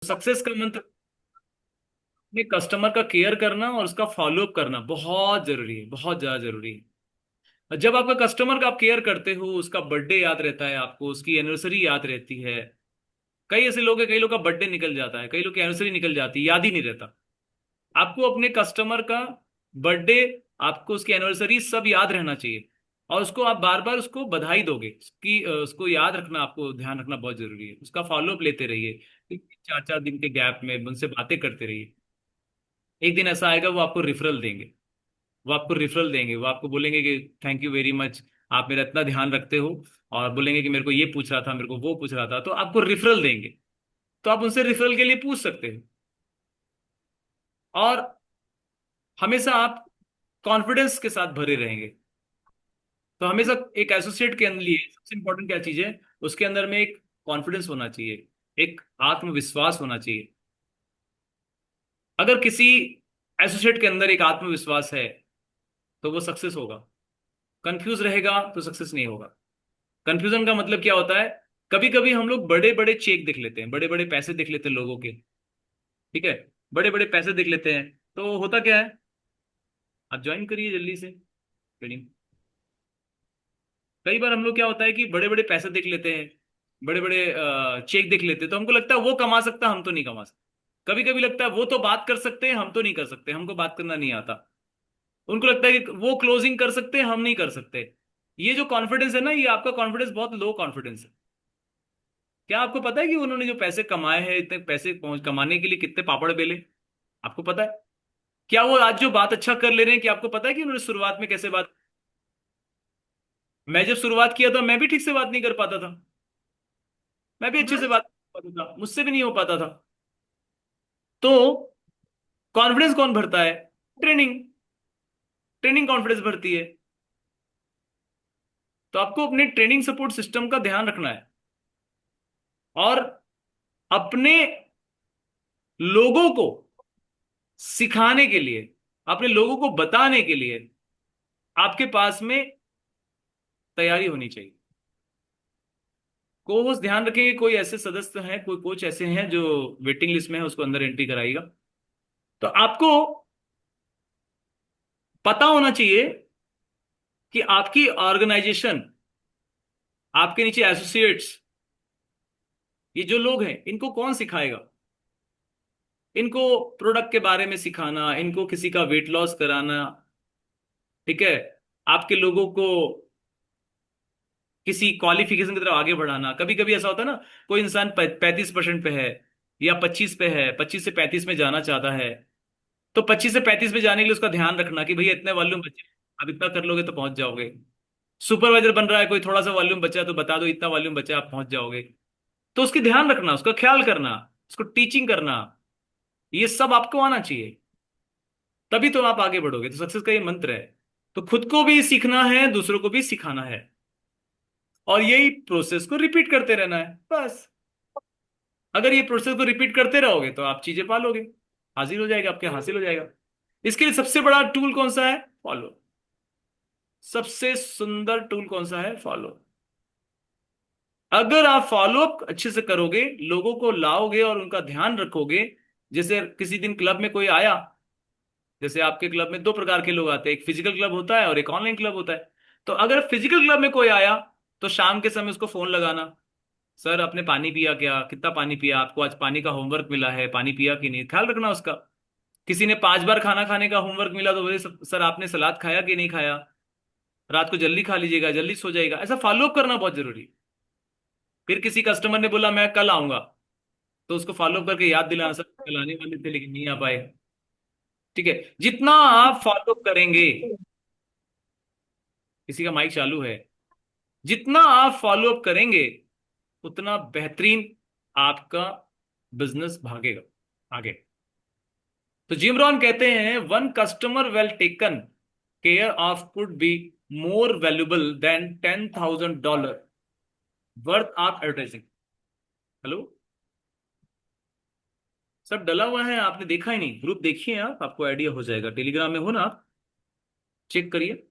Success का मंत्र अपने कस्टमर का केयर करना और उसका फॉलोअप करना बहुत जरूरी है, बहुत ज्यादा जरूरी है। जब आपका कस्टमर का आप केयर करते हो, उसका बर्थडे याद रहता है आपको, उसकी एनिवर्सरी याद रहती है। कई ऐसे लोग हैं, कई लोग का बर्थडे निकल जाता है, कई लोग की एनिवर्सरी निकल जाती है, याद ही नहीं रहता। आपको अपने कस्टमर का बर्थडे, आपको उसकी एनिवर्सरी सब याद रहना चाहिए। और उसको आप बार बार उसको बधाई दोगे, उसको याद रखना, आपको ध्यान रखना बहुत जरूरी है। उसका फॉलोअप लेते रहिए, 4 4 दिन के गैप में उनसे बातें करते रहिए। एक दिन ऐसा आएगा वो आपको रिफरल देंगे। वो आपको बोलेंगे कि थैंक यू वेरी मच, आप मेरा इतना ध्यान रखते हो। और बोलेंगे कि मेरे को ये पूछ रहा था, मेरे को वो पूछ रहा था, तो आपको रिफरल देंगे। तो आप उनसे रिफरल के लिए पूछ सकते हो। और हमेशा आप कॉन्फिडेंस के साथ भरे रहेंगे। तो हमेशा एक एसोसिएट के अंदर लिए सबसे इंपॉर्टेंट क्या चीज है, उसके अंदर में एक कॉन्फिडेंस होना चाहिए, एक आत्मविश्वास होना चाहिए। अगर किसी एसोसिएट के अंदर एक आत्मविश्वास है तो वो सक्सेस होगा। कंफ्यूज रहेगा तो सक्सेस नहीं होगा। कंफ्यूजन का मतलब क्या होता है, कभी कभी हम लोग बड़े बड़े चेक देख लेते हैं, बड़े बड़े पैसे देख लेते हैं लोगों के। ठीक है, बड़े बड़े पैसे देख लेते हैं, तो होता क्या है, आप ज्वाइन करिए जल्दी से ट्रेनिंग। कई बार हम लोग क्या होता है कि बड़े बड़े पैसे देख लेते हैं, बड़े बड़े चेक देख लेते हैं, तो हमको लगता है वो कमा सकता है, हम तो नहीं कमा सकते। कभी कभी लगता है वो तो बात कर सकते हैं, हम तो नहीं कर सकते, हमको बात करना नहीं आता। उनको लगता है कि वो क्लोजिंग कर सकते हैं, हम नहीं कर सकते। ये जो कॉन्फिडेंस है ना, ये आपका कॉन्फिडेंस बहुत लो कॉन्फिडेंस है। क्या आपको पता है कि उन्होंने जो पैसे कमाए हैं, इतने पैसे पहुंच कमाने के लिए कितने पापड़ बेले, आपको पता है? क्या वो आज जो बात अच्छा कर ले रहे हैं, कि आपको पता है कि उन्होंने शुरुआत में कैसे बात। मैं जब शुरुआत किया था, मैं भी ठीक से बात नहीं कर पाता था। मैं भी अच्छे से बात नहीं कर पाता था, मुझसे भी नहीं हो पाता था। तो कॉन्फिडेंस कौन भरता है? ट्रेनिंग। ट्रेनिंग कॉन्फिडेंस भरती है। तो आपको अपने ट्रेनिंग सपोर्ट सिस्टम का ध्यान रखना है। और अपने लोगों को सिखाने के लिए, अपने लोगों को बताने के लिए आपके पास में तैयारी होनी चाहिए। कोच ध्यान रखेंगे, कोई ऐसे सदस्य हैं, कोई कोच ऐसे हैं जो वेटिंग लिस्ट में है, उसको अंदर एंट्री कराएगा। तो आपको पता होना चाहिए कि आपकी ऑर्गेनाइजेशन, आपके नीचे एसोसिएट्स, ये जो लोग हैं, इनको कौन सिखाएगा। इनको प्रोडक्ट के बारे में सिखाना, इनको किसी का वेट लॉस कराना। ठीक है, आपके लोगों को किसी क्वालिफिकेशन की तरफ आगे बढ़ाना। कभी कभी ऐसा होता है ना, कोई इंसान 35% पे है या 25 पे है, 25 से 35 में जाना चाहता है। तो 25 से 35 में जाने के लिए उसका ध्यान रखना कि भैया इतने वॉल्यूम बचे, आप इतना कर लोगे तो पहुंच जाओगे। सुपरवाइजर बन रहा है कोई, थोड़ा सा वॉल्यूम बचा है तो बता दो इतना वॉल्यूम बचा है, आप पहुंच जाओगे। तो उसकी ध्यान रखना, उसका ख्याल करना, उसको टीचिंग करना, ये सब आपको आना चाहिए। तभी तो आप आगे बढ़ोगे। तो सक्सेस का ये मंत्र है। तो खुद को भी सीखना है, दूसरों को भी सिखाना है, और यही प्रोसेस को रिपीट करते रहना है बस। अगर ये प्रोसेस को रिपीट करते रहोगे तो आप चीजें पालोगे, हासिल हो जाएगा, आपके हासिल हो जाएगा। इसके लिए सबसे बड़ा टूल कौन सा है? फॉलो। सबसे सुंदर टूल कौन सा है? फॉलो। अगर आप फॉलो अप अच्छे से करोगे, लोगों को लाओगे और उनका ध्यान रखोगे। जैसे किसी दिन क्लब में कोई आया, जैसे आपके क्लब में दो प्रकार के लोग आते हैं, एक फिजिकल क्लब होता है और एक ऑनलाइन क्लब होता है। तो अगर फिजिकल क्लब में कोई आया, तो शाम के समय उसको फोन लगाना, सर आपने पानी पिया क्या, कितना पानी पिया, आपको आज पानी का होमवर्क मिला है, पानी पिया कि नहीं, ख्याल रखना उसका। किसी ने 5 बार खाना खाने का होमवर्क मिला तो बोले सर आपने सलाद खाया कि नहीं खाया, रात को जल्दी खा लीजिएगा, जल्दी सो जाएगा। ऐसा फॉलो अप करना बहुत जरूरी है। फिर किसी कस्टमर ने बोला मैं कल आऊंगा, तो उसको फॉलो अप करके याद दिलाना, सर कल आने वाले थे लेकिन नहीं आ पाए। ठीक है, जितना आप फॉलो अप करेंगे, किसी का माइक चालू है, जितना आप फॉलो अप करेंगे उतना बेहतरीन आपका बिजनेस भागेगा आगे। तो जिम रॉन कहते हैं, one customer well taken care of could be more valuable than $10,000 worth of advertising. Hello, सब डला हुआ है, आपने देखा ही नहीं। ग्रुप देखिए आप, आपको आइडिया हो जाएगा। टेलीग्राम में हो ना आप? चेक करिए।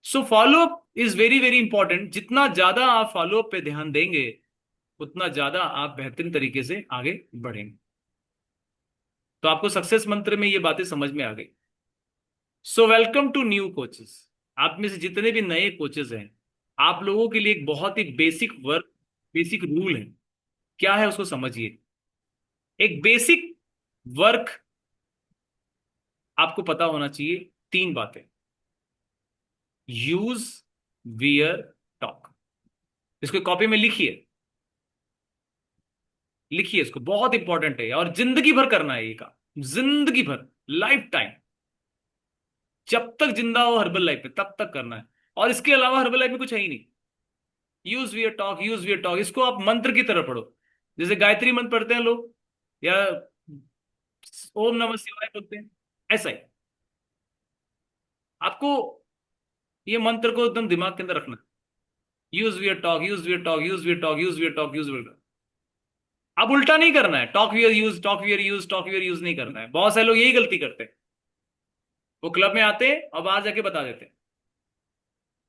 So follow up is very very important. जितना ज्यादा आप फॉलोअप पे ध्यान देंगे उतना ज्यादा आप बेहतरीन तरीके से आगे बढ़ेंगे। तो आपको सक्सेस मंत्र में ये बातें समझ में आ गई। So welcome to new coaches. आप में से जितने भी नए कोचेस हैं, आप लोगों के लिए एक बहुत ही बेसिक वर्क, बेसिक रूल है। क्या है उसको समझिए। एक बेसिक वर्क आपको पता होना चाहिए। तीन बातें: यूज, वियर, टॉक। इसको कॉपी में लिखिए, लिखिए इसको, बहुत इंपॉर्टेंट है और जिंदगी भर करना है ये काम, जिंदगी भर, लाइफ टाइम, जब तक जिंदा हो हर्बल लाइफ में तब तक करना है। और इसके अलावा हर्बल लाइफ में कुछ है ही नहीं। Use wear talk, use wear talk, इसको आप मंत्र की तरह पढ़ो। जैसे गायत्री मंत्र पढ़ते हैं लोग, या ओम नमः शिवाय बोलते हैं, ऐसा ही आपको ये मंत्र को एकदम दिमाग के अंदर रखना। Use wear talk, use wear talk, use wear talk, use wear talk, use wear talk. अब उल्टा नहीं करना है, talk wear use, talk wear use, talk wear use नहीं करना है। बहुत सारे लोग यही गलती करते हैं। वो क्लब में आते हैं और बाहर जाके बता देते हैं,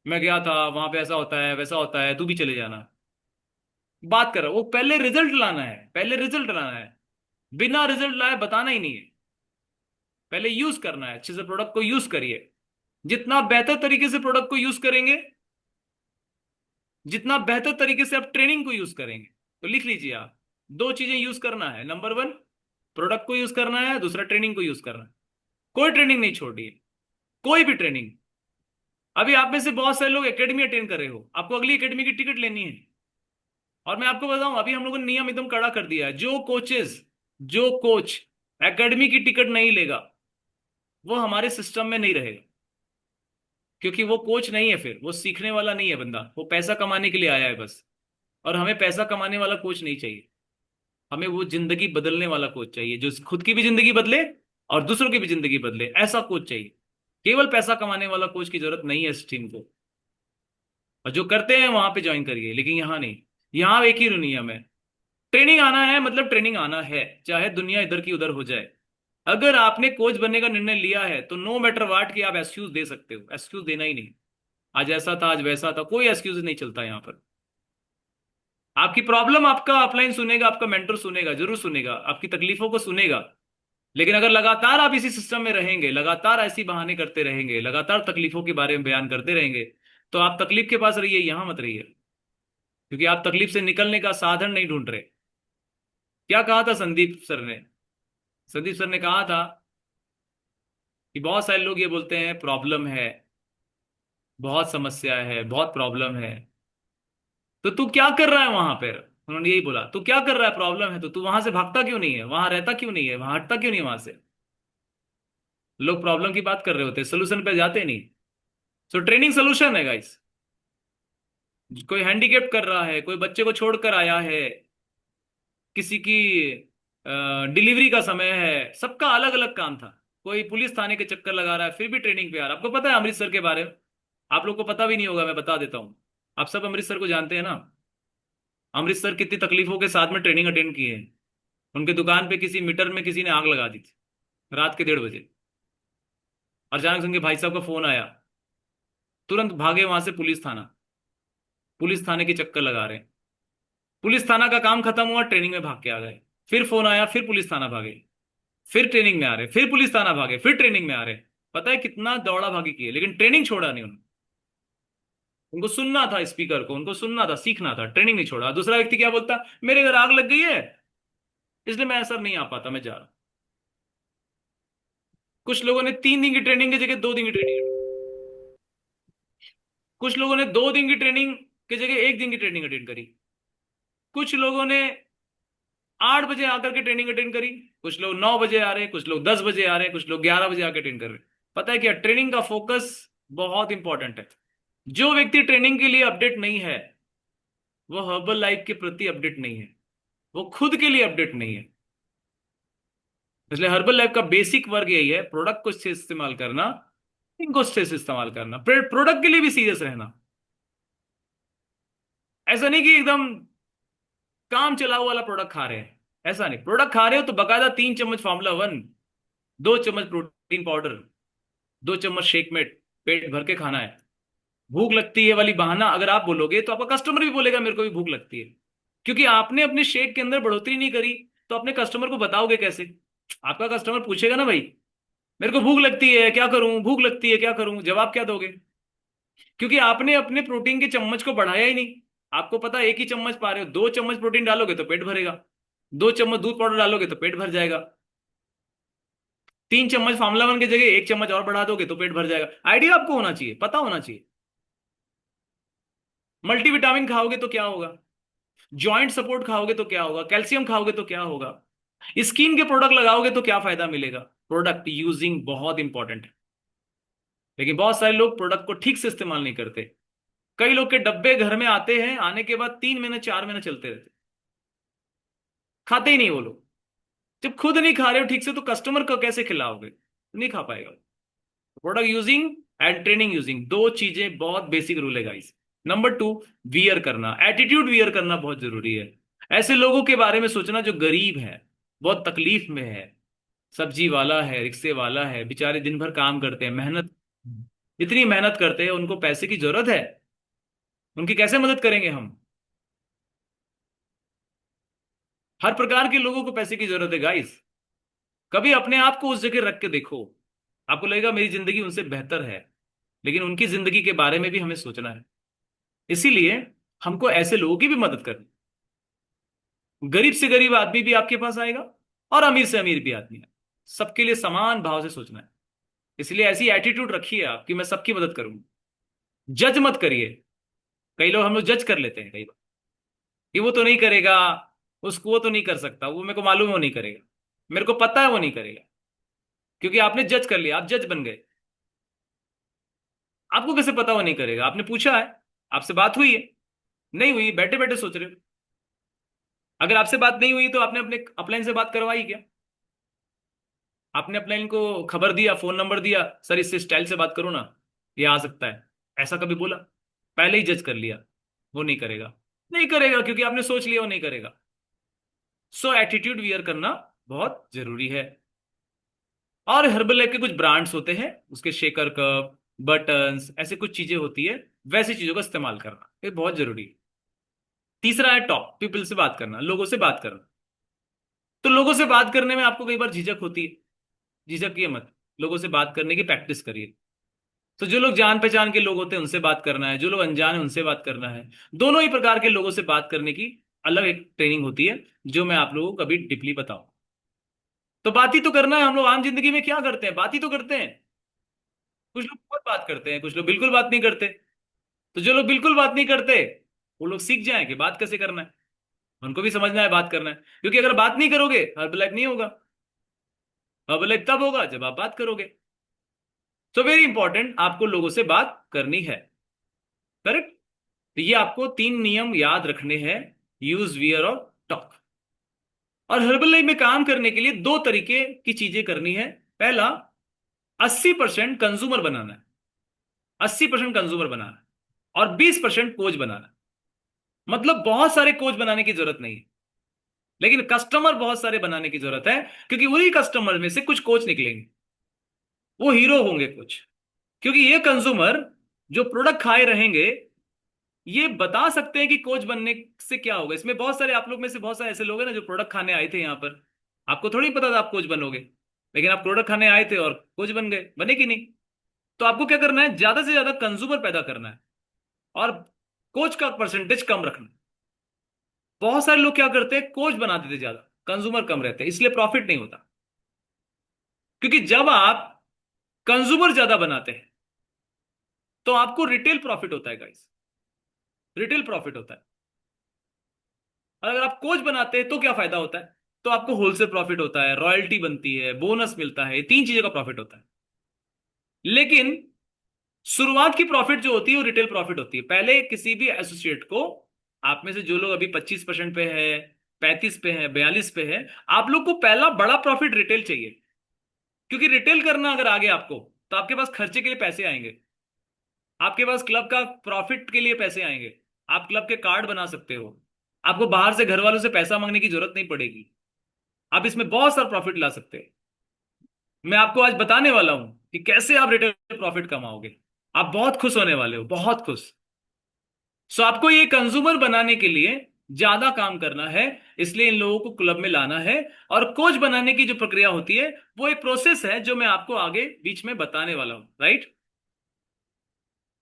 मैं गया था वहां पे, ऐसा होता है वैसा होता है, तू भी चले जाना। बात कर रहा है वो, पहले रिजल्ट लाना है, पहले रिजल्ट लाना है। बिना रिजल्ट लाए बताना ही नहीं है। पहले यूज करना है, अच्छे से प्रोडक्ट को यूज करिए। जितना बेहतर तरीके से प्रोडक्ट को यूज करेंगे, जितना बेहतर तरीके से आप ट्रेनिंग को यूज करेंगे, तो लिख लीजिए आप, दो चीजें यूज करना है। नंबर वन, प्रोडक्ट को यूज करना है, दूसरा ट्रेनिंग को यूज करना है। कोई ट्रेनिंग नहीं छोड़नी है, कोई भी ट्रेनिंग। अभी आप में से बहुत सारे लोग एकेडमी अटेंड कर रहे हो, आपको अगली एकेडमी की टिकट लेनी है। और मैं आपको बताऊं, अभी हम लोगों ने नियम एकदम कड़ा कर दिया है। जो कोच एकेडमी की टिकट नहीं लेगा, वो हमारे सिस्टम में नहीं रहेगा। क्योंकि वो कोच नहीं है, फिर वो सीखने वाला नहीं है बंदा, वो पैसा कमाने के लिए आया है बस। और हमें पैसा कमाने वाला कोच नहीं चाहिए, हमें वो जिंदगी बदलने वाला कोच चाहिए, जो खुद की भी जिंदगी बदले और दूसरों की भी जिंदगी बदले, ऐसा कोच चाहिए। केवल पैसा कमाने वाला कोच की जरूरत नहीं है इस टीम को। और जो करते हैं वहां पे ज्वाइन करिए, लेकिन यहाँ नहीं। यहाँ एक ही नियम है, ट्रेनिंग आना है मतलब ट्रेनिंग आना है, चाहे दुनिया इधर की उधर हो जाए। अगर आपने कोच बनने का निर्णय लिया है तो नो मैटर वाट कि आप एक्सक्यूज दे सकते हो, एक्सक्यूज देना ही नहीं। आज ऐसा था, आज वैसा था, कोई एक्सक्यूज नहीं चलता यहाँ पर। आपकी प्रॉब्लम आपका अपलाइन सुनेगा, आपका मेंटर सुनेगा, जरूर सुनेगा, आपकी तकलीफों को सुनेगा। लेकिन अगर लगातार आप इसी सिस्टम में रहेंगे, लगातार ऐसी बहाने करते रहेंगे, लगातार तकलीफों के बारे में बयान करते रहेंगे, तो आप तकलीफ के पास रहिए, यहां मत रहिए। क्योंकि आप तकलीफ से निकलने का साधन नहीं ढूंढ रहे। क्या कहा था संदीप सर ने? संदीप सर ने कहा था कि बहुत सारे लोग ये बोलते हैं प्रॉब्लम है, बहुत समस्या है, बहुत प्रॉब्लम है। तो तू क्या कर रहा है वहां पर? उन्होंने यही बोला, तू क्या कर रहा है, प्रॉब्लम है तो तू वहां से भागता क्यों नहीं है, वहां रहता क्यों नहीं है, वहां हटता क्यों नहीं है वहां से? लोग प्रॉब्लम की बात कर रहे होते, सोल्यूशन पे जाते नहीं। सो ट्रेनिंग सोल्यूशन है गाइस। कोई हैंडीकेप कर रहा है, कोई बच्चे को छोड़कर आया है, किसी की डिलीवरी का समय है, सबका अलग अलग काम था। कोई पुलिस थाने के चक्कर लगा रहा है फिर भी ट्रेनिंग पे आ रहा है। आपको पता है अमृतसर के बारे में? आप लोग को पता भी नहीं होगा, मैं बता देता हूँ। आप सब अमृतसर को जानते हैं ना? अमृतसर कितनी तकलीफों के साथ में ट्रेनिंग अटेंड की है। उनके दुकान पे किसी मीटर में किसी ने आग लगा दी थी रात के 1:30 बजे। अचानक से उनके भाई साहब का फोन आया, तुरंत भागे वहां से पुलिस थाना, पुलिस थाने के चक्कर लगा रहे हैं। पुलिस थाना का काम खत्म हुआ, ट्रेनिंग में भाग के आ गए। फिर फोन आया, फिर पुलिस थाना भागे, फिर ट्रेनिंग में आ रहे, फिर पुलिस थाना भागे, फिर ट्रेनिंग में आ रहे। पता है कितना दौड़ा भागी की है, लेकिन ट्रेनिंग छोड़ा नहीं उन्होंने। उनको सुनना था स्पीकर को, उनको सुनना था, सीखना था, ट्रेनिंग नहीं छोड़ा। दूसरा व्यक्ति क्या बोलता, मेरे घर आग लग गई है इसलिए मैं सर नहीं आ पाता, मैं जा रहा हूं। कुछ लोगों ने 3 दिन की ट्रेनिंग की जगह 2 दिन की ट्रेनिंग, कुछ लोगों ने 2 दिन की ट्रेनिंग की जगह 1 दिन की ट्रेनिंग अटेंड करी, कुछ लोगों ने 8 बजे आकर के ट्रेनिंग अटेंड करी, कुछ लोग 9 बजे आ रहे, कुछ लोग 10 बजे आ रहे, कुछ लोग 11 बजे आकर अटेंड कर रहे। पता है क्या, ट्रेनिंग का फोकस बहुत इंपॉर्टेंट है। जो व्यक्ति ट्रेनिंग के लिए अपडेट नहीं है, वो हर्बल लाइफ के प्रति अपडेट नहीं है, वो खुद के लिए अपडेट नहीं है। इसलिए हर्बल लाइफ का बेसिक वर्क यही है, प्रोडक्ट को अच्छे से इस्तेमाल करना, इनको अच्छे से इस्तेमाल करना, प्रोडक्ट के लिए भी सीरियस रहना। ऐसा नहीं कि एकदम काम चलाऊ वाला प्रोडक्ट खा रहे हैं, ऐसा नहीं। प्रोडक्ट खा रहे हो तो बकायदा 3 चम्मच फार्मूला 1, 2 चम्मच प्रोटीन पाउडर, 2 चम्मच शेक मेट पेट भर के खाना है। भूख लगती है वाली बहाना अगर आप बोलोगे तो आपका कस्टमर भी बोलेगा मेरे को भी भूख लगती है, क्योंकि आपने अपने शेक के अंदर बढ़ोतरी नहीं करी। तो अपने कस्टमर को बताओगे कैसे? आपका कस्टमर पूछेगा ना भाई, मेरे को भूख लगती है क्या करूं, भूख लगती है क्या करूं, जवाब क्या दोगे? क्योंकि आपने अपने प्रोटीन के चम्मच को बढ़ाया ही नहीं। आपको पता है एक ही चम्मच पा रहे हो, 2 चम्मच प्रोटीन डालोगे तो पेट भरेगा, 2 चम्मच दूध पाउडर डालोगे तो पेट भर जाएगा, 3 चम्मच फार्मूला वन की जगह 1 चम्मच और बढ़ा दोगे तो पेट भर जाएगा। आइडिया आपको होना चाहिए, पता होना चाहिए। मल्टीविटामिन खाओगे तो क्या होगा, जॉइंट सपोर्ट खाओगे तो क्या होगा, कैल्शियम खाओगे तो क्या होगा, स्किन के प्रोडक्ट लगाओगे तो क्या फायदा मिलेगा। प्रोडक्ट यूजिंग बहुत इंपॉर्टेंट है, लेकिन बहुत सारे लोग प्रोडक्ट को ठीक से इस्तेमाल नहीं करते। कई लोग के डब्बे घर में आते हैं, आने के बाद 3 महीने 4 महीने चलते रहते, खाते ही नहीं वो लोग। जब खुद नहीं खा रहे हो ठीक से तो कस्टमर को कैसे खिलाओगे? नहीं खा पाएगा। Product using and training using, दो चीजें बहुत बेसिक रूल है गाइस। नंबर 2, वियर करना, एटीट्यूड वियर करना बहुत जरूरी है। ऐसे लोगों के बारे में सोचना जो गरीब है, बहुत तकलीफ में है, सब्जी वाला है, रिक्शे वाला है, बेचारे दिन भर काम करते हैं, मेहनत, इतनी मेहनत करते हैं, उनको पैसे की जरूरत है, उनकी कैसे मदद करेंगे हम? हर प्रकार के लोगों को पैसे की जरूरत है गाइस। कभी अपने आप को उस जगह रख के देखो, आपको लगेगा मेरी जिंदगी उनसे बेहतर है, लेकिन उनकी जिंदगी के बारे में भी हमें सोचना है। इसीलिए हमको ऐसे लोगों की भी मदद करनी। गरीब से गरीब आदमी भी आपके पास आएगा और अमीर से अमीर भी आदमी है, सबके लिए समान भाव से सोचना है। इसलिए ऐसी एटीट्यूड रखिए आप कि मैं सबकी मदद करूंगा। जज मत करिए। कई लोग हम लोग जज कर लेते हैं कई बार कि वो तो नहीं करेगा, उसको वो तो नहीं कर सकता, वो मेरे को मालूम है वो नहीं करेगा, मेरे को पता है वो नहीं करेगा। क्योंकि आपने जज कर लिया, आप जज बन गए। आपको कैसे पता वो नहीं करेगा? आपने पूछा है, आपसे बात हुई है, नहीं हुई, बैठे बैठे सोच रहे हो। अगर आपसे बात नहीं हुई तो आपने अपने अपलाइन से बात करवाई क्या? आपने अपलाइन को खबर दिया, फोन नंबर दिया, सर इससे स्टाइल से बात करो ना, ये आ सकता है, ऐसा कभी बोला? पहले ही जज कर लिया, वो नहीं करेगा। नहीं करेगा क्योंकि आपने सोच लिया वो नहीं करेगा। सो एटीट्यूड वियर करना बहुत जरूरी है। और हर्बल लाइफ के कुछ ब्रांड्स होते हैं, उसके शेकर कप, बटन्स, ऐसे कुछ चीजें होती है, वैसी चीजों का इस्तेमाल करना ये बहुत जरूरी है। तीसरा है टॉक, पीपल से बात करना, लोगों से बात करना। तो लोगों से बात करने में आपको कई बार झिझक होती है, झिझकिए मत, लोगों से बात करने की प्रैक्टिस करिए। तो जो लोग जान पहचान के लोग होते हैं उनसे बात करना है, जो लोग अनजान है उनसे बात करना है। दोनों ही प्रकार के लोगों से बात करने की अलग एक ट्रेनिंग होती है, जो मैं आप लोगों को कभी डीपली बताऊं। तो बात ही तो करना है। हम लोग आम जिंदगी में क्या करते हैं? बात ही तो करते हैं। कुछ लोग बहुत बात करते हैं, कुछ लोग बिल्कुल बात नहीं करते। तो जो लोग बिल्कुल बात नहीं करते, वो लोग सीख जाएं कि बात कैसे करना है। उनको भी समझना है बात करना है, क्योंकि अगर बात नहीं करोगे हर्बल लाइफ नहीं होगा। हर्बल लाइफ तब होगा जब आप बात करोगे। सो वेरी इंपॉर्टेंट, आपको लोगों से बात करनी है। करेक्ट? तो ये आपको 3 नियम याद रखने हैं, यूज, वियर और टॉक। और हर्बल लाइफ में काम करने के लिए 2 तरीके की चीजें करनी है। पहला, 80% कंज्यूमर बनाना है, 80% कंज्यूमर बनाना है, और 20% कोच बनाना है। मतलब बहुत सारे कोच बनाने की जरूरत नहीं है, लेकिन कस्टमर बहुत सारे बनाने की जरूरत है, क्योंकि वही कस्टमर में से कुछ कोच निकलेंगे, वो हीरो होंगे कुछ। क्योंकि ये कंज्यूमर जो प्रोडक्ट खाए रहेंगे, ये बता सकते हैं कि कोच बनने से क्या होगा। इसमें बहुत सारे, आप लोग में से बहुत सारे ऐसे लोग हैं ना जो प्रोडक्ट खाने आए थे यहाँ पर, आपको थोड़ी पता था आप कोच बनोगे, लेकिन आप प्रोडक्ट खाने आए थे और कोच बन गए, बने कि नहीं? तो आपको क्या करना है, ज्यादा से ज्यादा कंज्यूमर पैदा करना है, और कोच का परसेंटेज कम रखना है। बहुत सारे लोग क्या करते हैं, कोच बना देते ज्यादा, कंज्यूमर कम रहते हैं, इसलिए प्रॉफिट नहीं होता। क्योंकि जब आप कंज्यूमर ज्यादा बनाते हैं तो आपको रिटेल प्रॉफिट होता है गाइस, रिटेल प्रॉफिट होता है। और अगर आप कोच बनाते हैं तो क्या फायदा होता है? तो आपको होलसेल प्रॉफिट होता है, रॉयल्टी बनती है, बोनस मिलता है, 3 चीजों का प्रॉफिट होता है। लेकिन शुरुआत की प्रॉफिट जो होती है वो रिटेल प्रॉफिट होती है। पहले किसी भी एसोसिएट को, आप में से जो लोग अभी 25% पे है, 35 पे है, 42 पे है, आप लोग को पहला बड़ा प्रॉफिट रिटेल चाहिए। क्योंकि रिटेल करना अगर आ गया आपको, तो आपके पास खर्चे के लिए पैसे आएंगे, आपके पास क्लब का प्रॉफिट के लिए पैसे आएंगे, आप क्लब के कार्ड बना सकते हो, आपको बाहर से घर वालों से पैसा मांगने की जरूरत नहीं पड़ेगी, आप इसमें बहुत सारा प्रॉफिट ला सकते हैं। मैं आपको आज बताने वाला हूं कि कैसे आप रिटेल प्रॉफिट कमाओगे। आप बहुत खुश होने वाले हो, बहुत खुश। सो आपको ये कंज्यूमर बनाने के लिए ज्यादा काम करना है, इसलिए इन लोगों को क्लब में लाना है। और कोच बनाने की जो प्रक्रिया होती है वो एक प्रोसेस है जो मैं आपको आगे बीच में बताने वाला हूं, राइट।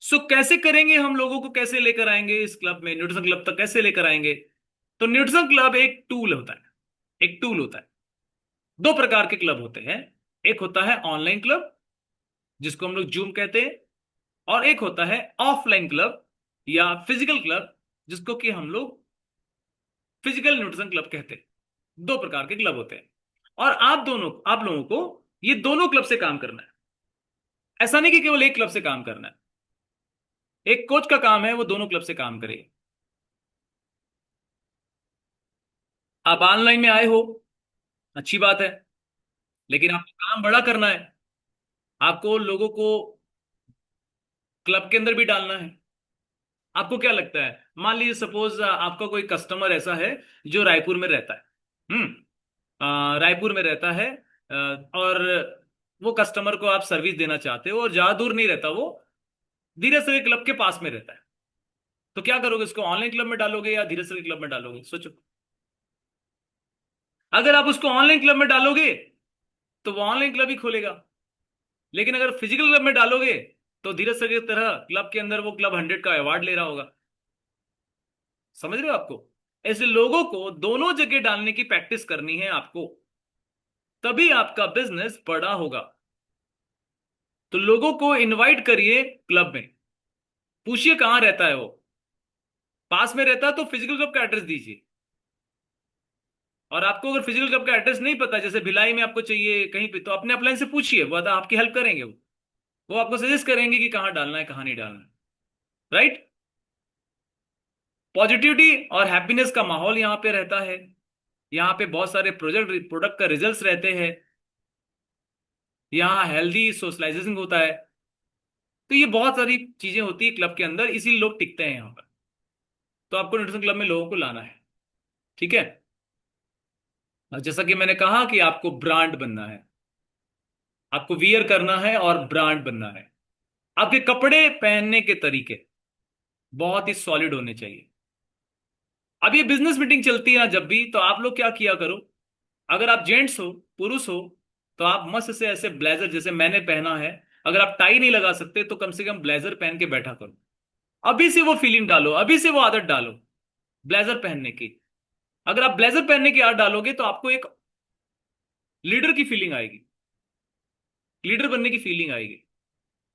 सो कैसे करेंगे, हम लोगों को कैसे लेकर आएंगे इस क्लब में, न्यूट्रिशन क्लब तक कैसे लेकर आएंगे। तो न्यूट्रिशन क्लब एक टूल होता है, एक टूल होता है। दो प्रकार के क्लब होते हैं। एक होता है ऑनलाइन क्लब, जिसको हम लोग जूम कहते हैं, और एक होता है ऑफलाइन क्लब या फिजिकल क्लब, जिसको कि हम लोग फिजिकल न्यूट्रिशन क्लब कहते हैं। दो प्रकार के क्लब होते हैं, और आप लोगों को ये दोनों क्लब से काम करना है। ऐसा नहीं कि केवल एक क्लब से काम करना है। एक कोच का काम है वो दोनों क्लब से काम करे। आप ऑनलाइन में आए हो, अच्छी बात है, लेकिन आपको काम बड़ा करना है। आपको लोगों को क्लब के अंदर भी डालना है। आपको क्या लगता है, मान लीजिए सपोज आपका कोई कस्टमर ऐसा है जो रायपुर में रहता है। रायपुर में रहता है, और वो कस्टमर को आप सर्विस देना चाहते हो, और ज्यादा दूर नहीं रहता वो, धीरे से क्लब के पास में रहता है। तो क्या करोगे, उसको ऑनलाइन क्लब में डालोगे या धीरे से क्लब में डालोगे, सोचो। अगर आप उसको ऑनलाइन क्लब में डालोगे तो वो ऑनलाइन क्लब ही खोलेगा, लेकिन अगर फिजिकल क्लब में डालोगे तो धीरे से की तरह क्लब के अंदर वो क्लब 100 का अवार्ड ले रहा होगा। समझ रहे हो आपको। ऐसे लोगों को दोनों जगह डालने की प्रैक्टिस करनी है आपको, तभी आपका बिजनेस बड़ा होगा। तो लोगों को इनवाइट करिए क्लब में, पूछिए कहां रहता है वो। पास में रहता है तो फिजिकल क्लब का एड्रेस दीजिए। और आपको अगर फिजिकल क्लब का एड्रेस नहीं पता, जैसे भिलाई में आपको चाहिए कहीं पे, तो अपने अपलाइन से पूछिए, वो आपकी हेल्प करेंगे। वो आपको सजेस्ट करेंगे कि कहाँ डालना है कहाँ नहीं डालना है, राइट। पॉजिटिविटी और हैप्पीनेस का माहौल यहाँ पे रहता है। यहाँ पे बहुत सारे प्रोडक्ट का रिजल्ट्स रहते हैं। यहाँ हेल्दी सोशलाइजेशन होता है। तो ये बहुत सारी चीजें होती है क्लब के अंदर, इसीलिए लोग टिकते हैं यहाँ पर। तो आपको न्यूट्रिशन क्लब में लोगों को लाना है, ठीक है। और जैसा कि मैंने कहा कि आपको ब्रांड बनना है, आपको वियर करना है और ब्रांड बनना है। आपके कपड़े पहनने के तरीके बहुत ही सॉलिड होने चाहिए। अब ये बिजनेस मीटिंग चलती है ना जब भी, तो आप लोग क्या किया करो, अगर आप जेंट्स हो, पुरुष हो, तो आप मस्त से ऐसे ब्लेजर जैसे मैंने पहना है, अगर आप टाई नहीं लगा सकते तो कम से कम ब्लेजर पहन के बैठा करो। अभी से वो फीलिंग डालो, अभी से वो आदत डालो ब्लेजर पहनने की। अगर आप ब्लेजर पहनने की आदत डालोगे तो आपको एक लीडर की फीलिंग आएगी, लीडर बनने की फीलिंग आएगी।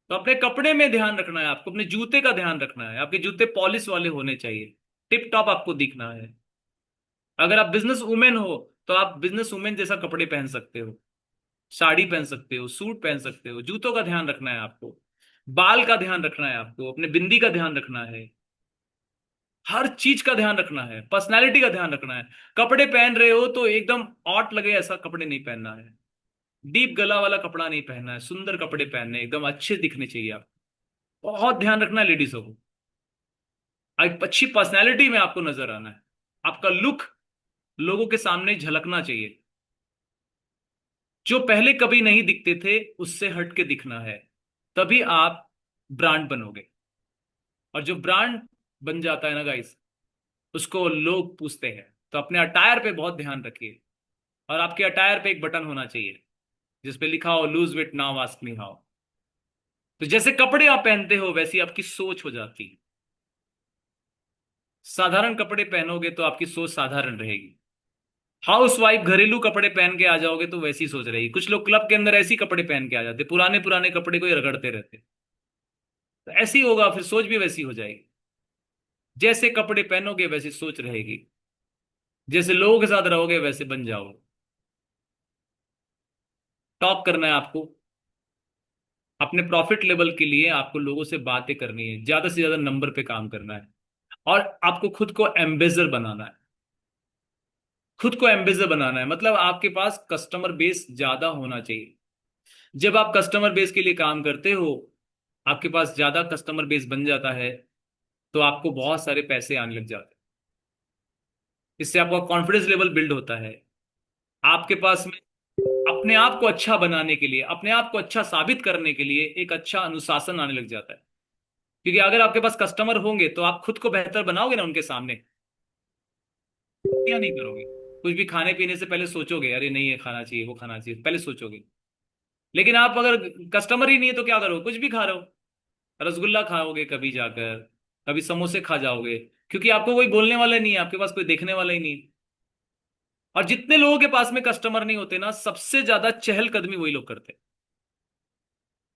तो अपने कपड़े में ध्यान रखना है आपको, अपने जूते का ध्यान रखना है, आपके जूते पॉलिश वाले होने चाहिए, टिप टॉप आपको दिखना है। अगर आप बिजनेस वुमेन हो तो आप बिजनेस वुमेन जैसा कपड़े पहन सकते हो, साड़ी पहन सकते हो, सूट पहन सकते हो। जूतों का ध्यान रखना है आपको, बाल का ध्यान रखना है आपको, अपने बिंदी का ध्यान रखना है, हर चीज का ध्यान रखना है, पर्सनैलिटी का ध्यान रखना है। कपड़े पहन रहे हो तो एकदम ऑट लगे ऐसा कपड़े नहीं पहनना है, डीप गला वाला कपड़ा नहीं पहनना है, सुंदर कपड़े पहनने, एकदम अच्छे दिखने चाहिए आप। बहुत ध्यान रखना है लेडीजों को, एक अच्छी पर्सनैलिटी में आपको नजर आना है। आपका लुक लोगों के सामने झलकना चाहिए, जो पहले कभी नहीं दिखते थे उससे हट के दिखना है, तभी आप ब्रांड बनोगे। और जो ब्रांड बन जाता है ना गाइस, उसको लोग पूछते हैं। तो अपने अटायर पे बहुत ध्यान रखिए, और आपके अटायर पे एक बटन होना चाहिए जिसपे लिखा हो lose weight now ask me how. तो जैसे कपड़े आप पहनते हो वैसी आपकी सोच हो जाती है। साधारण कपड़े पहनोगे तो आपकी सोच साधारण रहेगी। हाउस वाइफ घरेलू कपड़े पहन के आ जाओगे तो वैसी सोच रहेगी। कुछ लोग क्लब के अंदर ऐसी कपड़े पहन के आ जाते, पुराने पुराने कपड़े को ही रगड़ते रहते। तो ऐसी होगा, फिर सोच भी वैसी हो जाएगी। जैसे कपड़े पहनोगे वैसी सोच रहेगी, जैसे लोगों के साथ रहोगे वैसे बन जाओगे। टॉप करना है आपको, अपने प्रॉफिट लेवल के लिए आपको लोगों से बातें करनी है, ज्यादा से ज्यादा नंबर पे काम करना है, और आपको खुद को एम्बेसडर बनाना है। खुद को एम्बेसडर बनाना है मतलब आपके पास कस्टमर बेस ज्यादा होना चाहिए। जब आप कस्टमर बेस के लिए काम करते हो, आपके पास ज्यादा कस्टमर बेस बन जाता है, तो आपको बहुत सारे पैसे आने लग जाते हैं। इससे आपका कॉन्फिडेंस लेवल बिल्ड होता है। आपके पास में अब अपने आप को अच्छा बनाने के लिए, अपने आप को अच्छा साबित करने के लिए एक अच्छा अनुशासन आने लग जाता है। क्योंकि अगर आपके पास कस्टमर होंगे तो आप खुद को बेहतर बनाओगे ना उनके सामने, या नहीं करोगे? कुछ भी खाने पीने से पहले सोचोगे, अरे नहीं ये खाना चाहिए, वो खाना चाहिए, पहले सोचोगे। लेकिन आप अगर कस्टमर ही नहीं है तो क्या करोगे? कुछ भी खा रहे हो, रसगुल्ला खाओगे कभी जाकर, कभी समोसे खा जाओगे, क्योंकि आपको कोई बोलने वाला नहीं है, आपके पास कोई देखने वाला ही नहीं है। और जितने लोगों के पास में कस्टमर नहीं होते ना, सबसे ज्यादा चहलकदमी वही लोग करते हैं।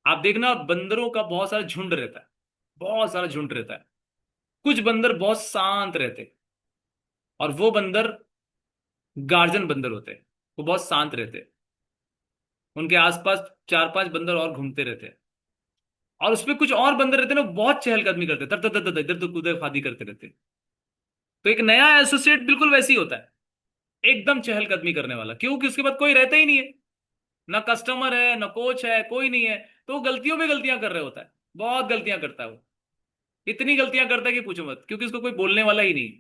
आप देखना, बंदरों का बहुत सारा झुंड रहता है, बहुत सारा झुंड रहता है। कुछ बंदर बहुत शांत रहते हैं, और वो बंदर गार्जन बंदर होते हैं, वो बहुत शांत रहते हैं। उनके आसपास चार पांच बंदर और घूमते रहते हैं। और उसमें कुछ और बंदर रहते हैं ना, वो बहुत चहलकदमी करते हैं, तर तर तर तर इधर तो कूदे फादी करते रहते हैं। तो एक नया एसोसिएट बिल्कुल वैसे ही होता है, एकदम चहलकदमी करने वाला। क्यों? कि उसके बाद कोई रहता ही नहीं है, ना कस्टमर है, ना कोच है, कोई नहीं है। तो वो गलतियों पे गलतियां कर रहे होता है, बहुत गलतियां करता है वो। इतनी गलतियां करता है कि पूछो मत, क्योंकि उसको कोई बोलने वाला ही नहीं।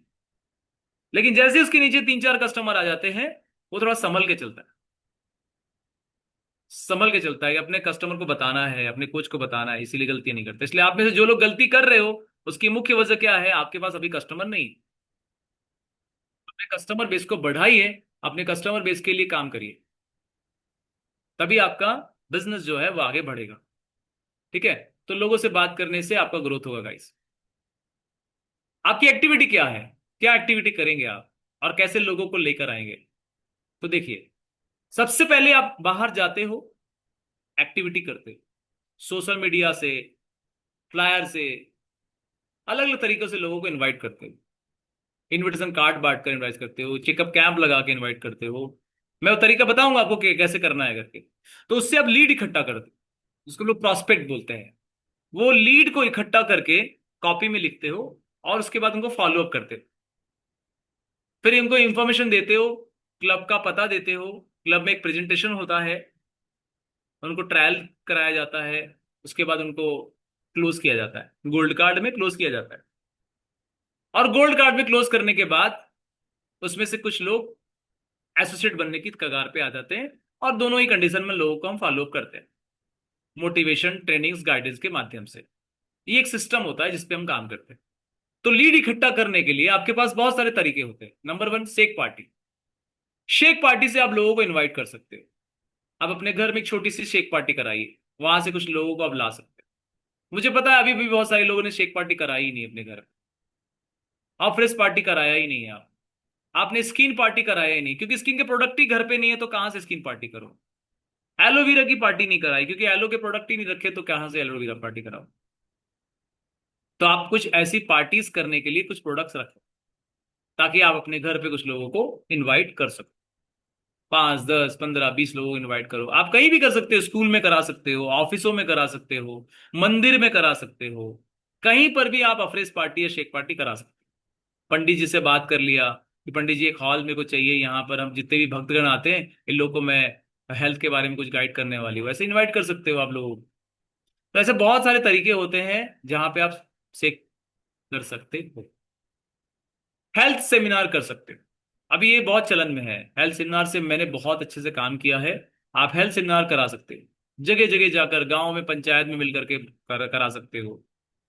लेकिन जैसे ही उसके नीचे तीन चार कस्टमर आ जाते हैं, वो थोड़ा संभल के चलता है, संभल के चलता है कि अपने कस्टमर को बताना है, अपने कोच को बताना है, इसीलिए गलती नहीं करते। इसलिए आप में से जो लोग गलती कर रहे हो, उसकी मुख्य वजह क्या है? आपके पास अभी कस्टमर नहीं। अपने कस्टमर बेस को बढ़ाइए, अपने कस्टमर बेस के लिए काम करिए, तभी आपका बिजनेस जो है वो आगे बढ़ेगा। ठीक है? तो लोगों से बात करने से आपका ग्रोथ होगा गाइस। आपकी एक्टिविटी क्या है? क्या एक्टिविटी करेंगे आप, और कैसे लोगों को लेकर आएंगे? तो देखिए, सबसे पहले आप बाहर जाते हो, एक्टिविटी करते हो, सोशल मीडिया से, फ्लायर से, अलग अलग तरीकों से लोगों को इनवाइट करते हो। इनविटेशन कार्ड बांट कर इनवाइट करते हो, चेकअप कैंप लगा के इनवाइट करते हो। मैं वो तरीका बताऊंगा आपको कि कैसे करना है करके। तो उससे आप लीड इकट्ठा करते हो, जिसको लोग प्रॉस्पेक्ट बोलते हैं। वो लीड को इकट्ठा करके कॉपी में लिखते हो, और उसके बाद उनको फॉलो अप करते हो। फिर उनको इंफॉर्मेशन देते हो, क्लब का पता देते हो, क्लब में एक प्रेजेंटेशन होता है, उनको ट्रायल कराया जाता है, उसके बाद उनको क्लोज किया जाता है, गोल्ड कार्ड में क्लोज किया जाता है। और गोल्ड कार्ड में क्लोज करने के बाद उसमें से कुछ लोग एसोसिएट बनने की कगार पे आ जाते हैं, और दोनों ही कंडीशन में लोगों को हम फॉलो अप करते हैं, मोटिवेशन, ट्रेनिंग्स, गाइडेंस के माध्यम से। ये एक सिस्टम होता है जिसपे हम काम करते हैं। तो लीड इकट्ठा करने के लिए आपके पास बहुत सारे तरीके होते हैं। Number one, shake party. Shake party से आप लोगों को इनवाइट कर सकते हो। आप अपने घर में एक छोटी सी शेक पार्टी कराइए, वहां से कुछ लोगों को आप ला सकते हो। मुझे पता है अभी भी बहुत सारे लोगों ने शेक पार्टी कराई ही नहीं अपने घर। आप फ्रेश पार्टी कराया ही नहीं है आप। आपने स्किन पार्टी कराया ही नहीं, क्योंकि स्किन के प्रोडक्ट ही घर पे नहीं है, तो कहां से स्किन पार्टी करो? एलोवेरा की पार्टी नहीं कराई, क्योंकि एलो के प्रोडक्ट ही नहीं रखे, तो कहां से एलोवेरा पार्टी कराओ? तो आप कुछ ऐसी पार्टीज करने के लिए कुछ प्रोडक्ट्स रखो, ताकि आप अपने घर पे कुछ लोगों को इनवाइट कर सको। 5, 10, 15, 20 लोगों को इनवाइट करो। आप कहीं भी कर सकते हो, स्कूल में करा सकते हो, ऑफिसों में करा सकते हो, मंदिर में करा सकते हो, कहीं पर भी आप अफ्रेश पार्टी या शेक पार्टी करा सकते हो। पंडित जी से बात कर लिया कि पंडित जी एक हॉल मेरे को चाहिए, यहाँ पर हम जितने भी भक्तगण आते हैं इन लोगों को मैं हेल्थ के बारे में कुछ गाइड करने वाली हूँ, ऐसे इनवाइट कर सकते हो आप लोगों को। तो ऐसे बहुत सारे तरीके होते हैं जहां पे आप शेक कर सकते हो। हेल्थ सेमिनार कर सकते हो, अभी ये बहुत चलन में है। हेल्थ सेमिनार से मैंने बहुत अच्छे से काम किया है। आप हेल्थ सेमिनार करा सकते हो, जगह जगह जाकर, गांव में, पंचायत में मिलकर के करा सकते हो,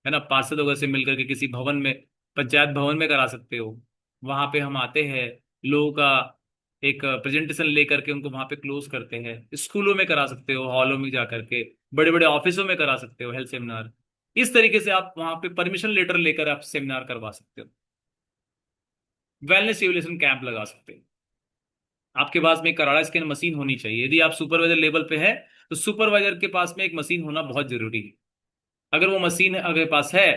है ना? पार्षद वगैरह से मिलकर के किसी भवन में, पंचायत भवन में करा सकते हो। वहां पे हम आते हैं, लोगों का एक प्रेजेंटेशन लेकर के उनको वहां पे क्लोज करते हैं। स्कूलों में करा सकते हो, हॉलों में जाकर के, बड़े बड़े ऑफिसों में करा सकते हो हेल्थ सेमिनार। इस तरीके से आप वहां पे परमिशन लेटर लेकर आप सेमिनार करवा सकते हो। वेलनेस सिमुलेशन कैंप लगा सकते हैं। आपके पास में एक कराड़ा स्कैन मशीन होनी चाहिए। यदि आप सुपरवाइजर लेवल पे है, तो सुपरवाइजर के पास में एक मशीन होना बहुत जरूरी है। अगर वो मशीन अगर पास है,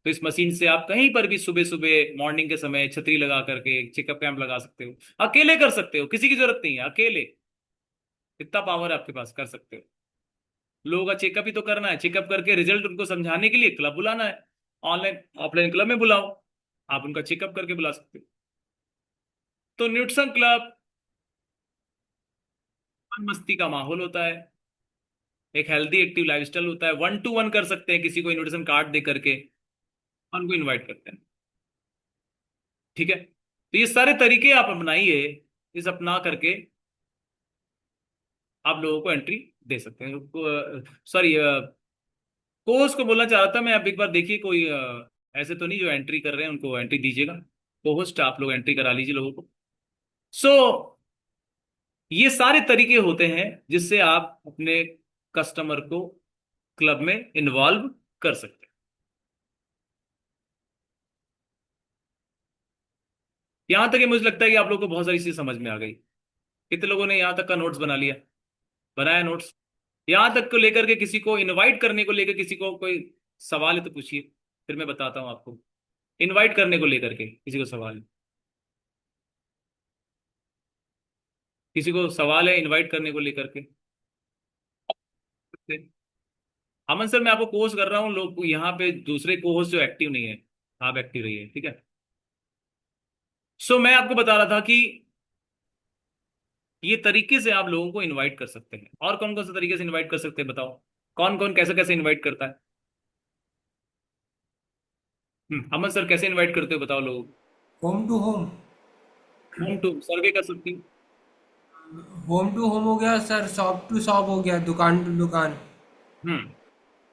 तो इस मशीन से आप कहीं पर भी सुबह सुबह मॉर्निंग के समय छतरी लगा करके चेकअप कैंप लगा सकते हो। अकेले कर सकते हो, किसी की जरूरत नहीं है, अकेले। इतना पावर आपके पास, कर सकते हो। लोगों का चेकअप ही तो करना है, चेकअप करके रिजल्ट उनको समझाने के लिए क्लब बुलाना है। ऑनलाइन ऑफलाइन क्लब में बुलाओ, आप उनका चेकअप करके बुला सकते हो। तो न्यूट्रिशन क्लब मस्ती का माहौल होता है, एक हेल्दी एक्टिव लाइफस्टाइल होता है। 1 to 1 कर सकते हैं, किसी को इनविटेशन कार्ड दे करके उनको इनवाइट करते हैं। ठीक है? तो ये सारे तरीके आप अपनाइए, इस अपना करके आप लोगों को एंट्री दे सकते हैं। सॉरी, कोर्स को बोलना चाह रहा था मैं। अब एक बार देखिए, कोई ऐसे तो नहीं जो एंट्री कर रहे हैं उनको एंट्री दीजिएगा। को होस्ट आप लोग एंट्री करा लीजिए लोगों को। सो ये सारे तरीके होते हैं जिससे आप अपने कस्टमर को क्लब में इन्वॉल्व कर सकते हैं। यहां तक कि मुझे लगता है कि आप लोगों को बहुत सारी चीज समझ में आ गई। कितने लोगों ने यहां तक का नोट्स बना लिया, बनाया नोट्स? यहां तक को लेकर के किसी को इनवाइट करने को लेकर किसी को कोई सवाल है तो पूछिए, फिर मैं बताता हूं आपको। इनवाइट करने को लेकर के किसी को सवाल है? किसी को सवाल है इनवाइट करने को लेकर के? अमन सर, मैं आपको कोर्स कर रहा हूँ, लोग यहाँ पे दूसरे को होस्ट जो एक्टिव नहीं है, आप एक्टिव रहिए, ठीक है? सो मैं आपको बता रहा था कि ये तरीके से आप लोगों को इनवाइट कर सकते हैं। और कौन कौन से तरीके से इनवाइट कर सकते हैं बताओ? कौन कौन कैसे कैसे इनवाइट करता है? अमन सर, कैसे इनवाइट करते हो बताओ लोगों को? Home to home. Home to survey कर सकते हो। होम टू होम हो गया सर, शॉप टू शॉप हो गया, दुकान टू दुकान। हम्म।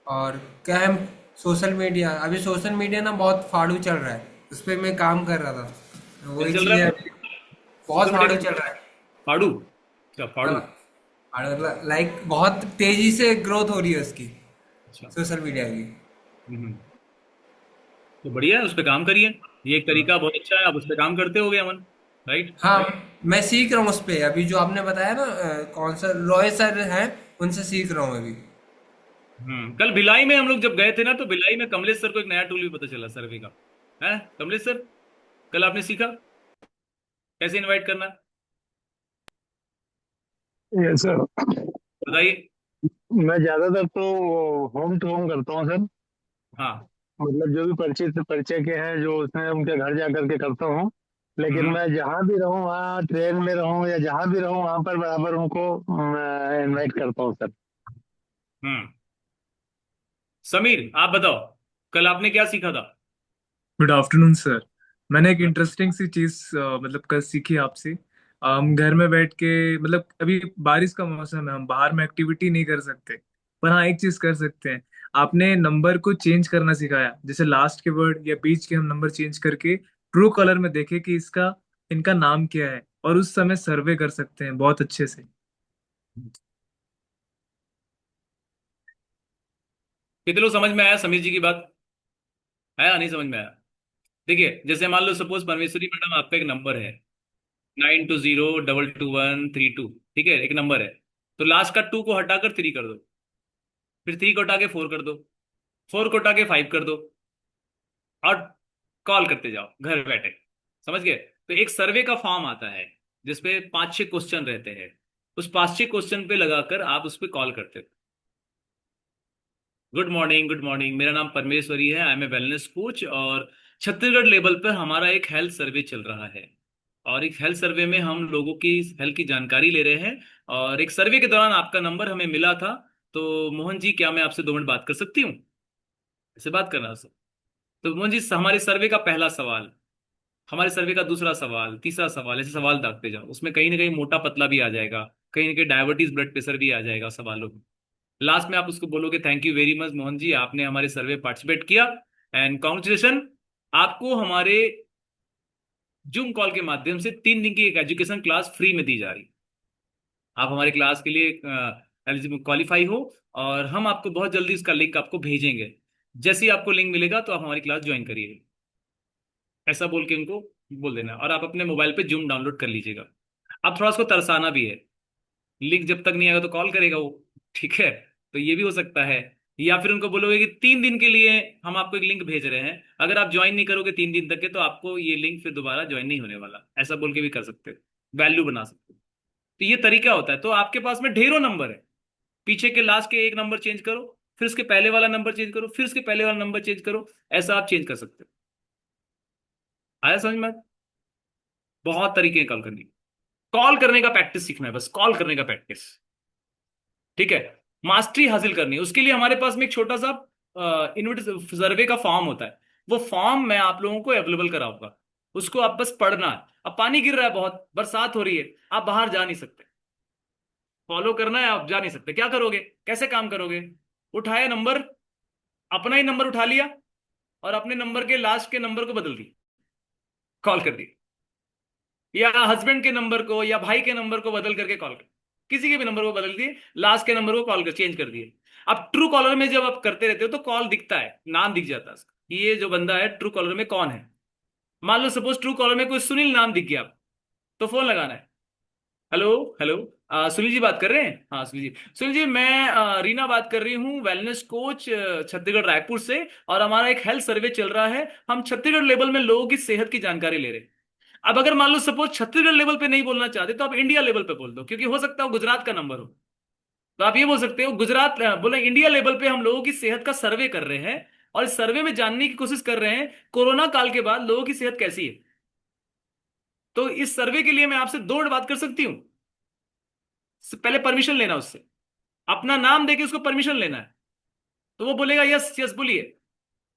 और कैंप, सोशल मीडिया। अभी सोशल मीडिया ना बहुत फाड़ू चल रहा है, उस पर मैं काम कर रहा था, तो क्या वही चल चीज़ रहा है है? अभी। बहुत सोशल मीडिया फाड़ू का चल रहा है। फाड़ू? क्या फाड़ू? हाँ, और लाइक बहुत तेजी से ग्रोथ हो रही है उसकी, अच्छा। सोशल मीडिया की। हम्म। तो बढ़िया है, उस पर काम करिए। ये एक तरीका बहुत अच्छा है, आप उस पर काम करते होगे अमन, राइट? हाँ, मैं सीख रहा हूँ उस पे। अभी जो आपने बताया ना, कौन सा रॉय सर हैं, उनसे सीख रहा हूँ अभी। कल भिलाई में हम लोग जब गए थे ना, तो भिलाई में कमलेश सर को एक नया टूल भी पता चला सर्वे का। है कमलेश सर, कल आपने सीखा कैसे इनवाइट करना है? Yes sir. बताइए। मैं ज्यादातर तो होम टू होम करता हूँ सर। हाँ। मतलब जो भी परिचित परिचय के हैं जो उसमें उनके घर जा करके करता हूँ। लेकिन हम्म। मैं जहाँ भी रहूँ, वहाँ ट्रेन में रहूँ या जहाँ भी रहूँ, वहाँ पर बराबर उनको इनवाइट करता हूँ सर। हम्म। समीर, आप बताओ, कल आपने क्या सीखा था? Good afternoon sir. मैंने एक इंटरेस्टिंग सी चीज मतलब कल सीखी आपसे। हम घर में बैठ के, मतलब अभी बारिश का मौसम है, हम बाहर में एक्टिविटी नहीं कर सकते, पर हाँ एक चीज कर सकते हैं। आपने नंबर को चेंज करना सिखाया, जैसे लास्ट के वर्ड या बीच के हम नंबर चेंज करके ट्रू कलर में देखे कि इसका इनका नाम क्या है, और उस समय सर्वे कर सकते हैं बहुत अच्छे से। कितने लोग समझ में आया समीर जी की बात? आया नहीं समझ में आया? देखिए, जैसे मान लो सपोज परमेश्वरी मैडम, आपका एक नंबर है 92022132, ठीक है, एक नंबर है। तो लास्ट का टू को हटाकर थ्री कर दो, फिर थ्री को हटा के फोर कर दो, फोर को हटा के फाइव कर दो, और कॉल करते जाओ घर बैठे। समझ गए? तो एक सर्वे का फॉर्म आता है जिसपे पांच छह क्वेश्चन रहते हैं। उस पांच छह क्वेश्चन पे लगाकर आप उस पर कॉल करते हो। गुड मॉर्निंग, गुड मॉर्निंग, मेरा नाम परमेश्वरी है, I am a wellness coach, और छत्तीसगढ़ लेवल पर हमारा एक हेल्थ सर्वे चल रहा है। और एक हेल्थ सर्वे में हम लोगों की हेल्थ की जानकारी ले रहे हैं। और एक सर्वे के दौरान आपका नंबर हमें मिला था। तो मोहन जी, क्या मैं आपसे 2 मिनट बात कर सकती हूँ? ऐसे बात करना सर। तो मोहन जी, हमारे सर्वे का पहला सवाल, हमारे सर्वे का दूसरा सवाल, तीसरा सवाल, ऐसे सवाल दागते जाओ। उसमें कहीं ना कहीं मोटा पतला भी आ जाएगा, कहीं ना कहीं डायबिटीज ब्लड प्रेशर भी आ जाएगा सवालों में। लास्ट में आप उसको बोलोगे, thank you very much Mohan ji, आपने हमारे सर्वे पार्टिसिपेट किया, एंड कॉन्ग्रेचुलेशन। आपको हमारे जूम कॉल के माध्यम से 3 दिन की एक एजुकेशन क्लास फ्री में दी जा रही है। आप हमारे क्लास के लिए एलिजिबल क्वालिफाई हो, और हम आपको बहुत जल्दी इसका लिंक आपको भेजेंगे। जैसे ही आपको लिंक मिलेगा तो आप हमारी क्लास ज्वाइन करिए, ऐसा बोल के उनको बोल देना। और आप अपने मोबाइल पे जूम डाउनलोड कर लीजिएगा। आप थोड़ा उसको तरसाना भी है, लिंक जब तक नहीं आएगा तो कॉल करेगा वो, ठीक है? तो ये भी हो सकता है। या फिर उनको बोलोगे कि 3 दिन के लिए हम आपको एक लिंक भेज रहे हैं, अगर आप ज्वाइन नहीं करोगे 3 दिन तक के, तो आपको ये लिंक फिर दोबारा ज्वाइन नहीं होने वाला, ऐसा बोल के भी कर सकते हो। वैल्यू बना सकते हो। तो ये तरीका होता है। तो आपके पास में ढेरों नंबर है, पीछे के लास्ट के एक नंबर चेंज करो, फिर उसके पहले वाला नंबर चेंज करो, फिर उसके पहले वाला नंबर चेंज करो। ऐसा आप चेंज कर सकते हो। आया समझ में? बहुत तरीके हैं कॉल करने के। कॉल करने का प्रैक्टिस सीखना है, बस कॉल करने का प्रैक्टिस, ठीक है? मास्टरी हासिल करनी है, उसके लिए हमारे पास में एक छोटा सा इनविट सर्वे का फॉर्म होता है। वो फॉर्म मैं आप लोगों को अवेलेबल कराऊंगा, उसको आप बस पढ़ना है। अब पानी गिर रहा है, बहुत बरसात हो रही है, आप बाहर जा नहीं सकते, फॉलो करना है, आप जा नहीं सकते। क्या करोगे, कैसे काम करोगे? उठाया नंबर, अपना ही नंबर उठा लिया और अपने नंबर के लास्ट के नंबर को बदल दिया, कॉल कर दिया, या हस्बैंड के नंबर को या भाई के नंबर को बदल करके कॉल कर, किसी के भी नंबर को बदल दिए, लास्ट के नंबर को कॉल कर चेंज कर दिए। अब ट्रू कॉलर में जब आप करते रहते हो तो कॉल दिखता है, नाम दिख जाता है उसका, कि ये जो बंदा है ट्रू कॉलर में कौन है। मान लो सपोज ट्रू कॉलर में कोई सुनील नाम दिख गया, तो फोन लगाना है। हेलो, हेलो, सुनील जी बात कर रहे हैं? हाँ सुनील जी, सुनील जी मैं रीना बात कर रही हूँ, वेलनेस कोच छत्तीसगढ़ रायपुर से, और हमारा एक हेल्थ सर्वे चल रहा है, हम छत्तीसगढ़ लेवल में लोगों की सेहत की जानकारी ले रहे हैं। अब अगर मान लो सपोज छत्तीसगढ़ लेवल पे नहीं बोलना चाहते तो आप इंडिया लेवल पे बोल दो, क्योंकि हो सकता है वो गुजरात का नंबर हो। तो आप ये बोल सकते हो गुजरात, बोले इंडिया लेवल पे हम लोगों की सेहत का सर्वे कर रहे हैं, और इस सर्वे में जानने की कोशिश कर रहे हैं कोरोना काल के बाद लोगों की सेहत कैसी है। तो इस सर्वे के लिए मैं आपसे 2 मिनट बात कर सकती हूँ? पहले परमिशन लेना उससे, अपना नाम देके उसको परमिशन लेना है, तो वो बोलेगा यस यस बोलिए।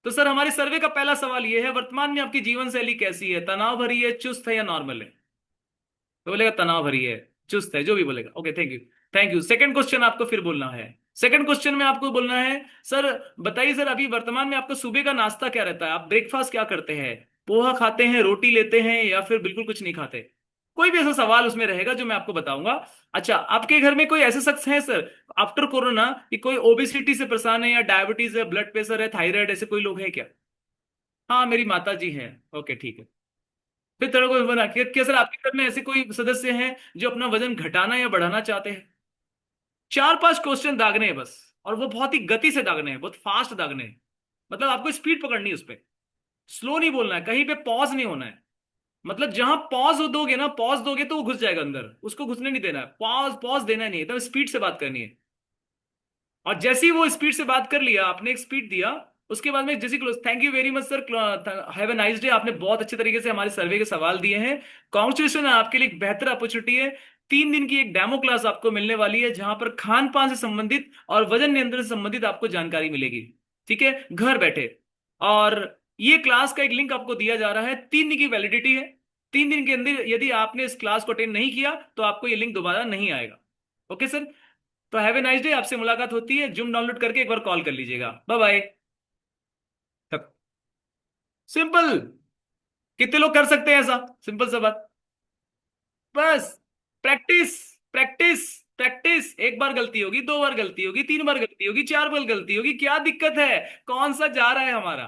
तो सर हमारी सर्वे का पहला सवाल ये है, वर्तमान में आपकी जीवन शैली कैसी है, तनाव भरी है, चुस्त है या नॉर्मल है? तो बोलेगा तनाव भरी है, चुस्त है, जो भी बोलेगा। Okay, thank you, thank you. Second question आपको फिर बोलना है, सेकंड क्वेश्चन में आपको बोलना है, सर बताइए सर अभी वर्तमान में आपका सुबह का नाश्ता क्या रहता है, आप ब्रेकफास्ट क्या करते हैं, पोहा खाते हैं, रोटी लेते हैं, या फिर बिल्कुल कुछ नहीं खाते? कोई भी ऐसा सवाल उसमें रहेगा जो मैं आपको बताऊंगा। अच्छा, आपके घर में कोई ऐसे शख्स हैं सर आफ्टर कोरोना कि कोई ओबेसिटी से परेशान है, या डायबिटीज है, ब्लड प्रेशर है, थायराइड, ऐसे कोई लोग हैं क्या? हाँ मेरी माता जी हैं। ओके ठीक है। फिर तेरे को बना क्या सर आपके घर में ऐसे कोई सदस्य हैं जो अपना वजन घटाना या बढ़ाना चाहते हैं? 4-5 क्वेश्चन दागने हैं बस, और वो बहुत ही गति से दागने हैं, बहुत फास्ट दागने हैं, मतलब आपको स्पीड पकड़नी है उस पर, स्लो नहीं बोलना है, कहीं पे पॉज नहीं होना है। मतलब जहां पॉज दोगे ना, पॉज दोगे तो वो घुस जाएगा अंदर, उसको घुसने नहीं देना है, पॉज पॉज देना नहीं है, तो स्पीड से बात करनी है। और जैसे ही वो स्पीड से बात कर लिया, आपने एक स्पीड दिया, उसके बाद में जैसे close, thank you very much sir, have a nice day, आपने बहुत अच्छे तरीके से हमारे सर्वे के सवाल दिए हैं, कॉन्ग्रेचुलेशन, आपके लिए एक बेहतर अपॉर्चुनिटी है। 3 दिन की एक डेमो क्लास आपको मिलने वाली है, जहां पर खान पान से संबंधित और वजन नियंत्रण से संबंधित आपको जानकारी मिलेगी, ठीक है, घर बैठे। और ये क्लास का एक लिंक आपको दिया जा रहा है, 3 दिन की वैलिडिटी है, 3 दिन के अंदर यदि आपने इस क्लास को अटेंड नहीं किया तो आपको ये लिंक दोबारा नहीं आएगा। ओके सर, तो हैव ए नाइस डे, आपसे मुलाकात होती है, जूम डाउनलोड करके एक बार कॉल कर लीजिएगा, बाय बाय। सिंपल। कितने लोग कर सकते हैं ऐसा, सिंपल सा बात, बस प्रैक्टिस, प्रैक्टिस, प्रैक्टिस। एक बार गलती होगी, 2 बार गलती होगी, 3 बार गलती होगी, 4 बार गलती होगी, क्या दिक्कत है? कौन सा जा रहा है हमारा?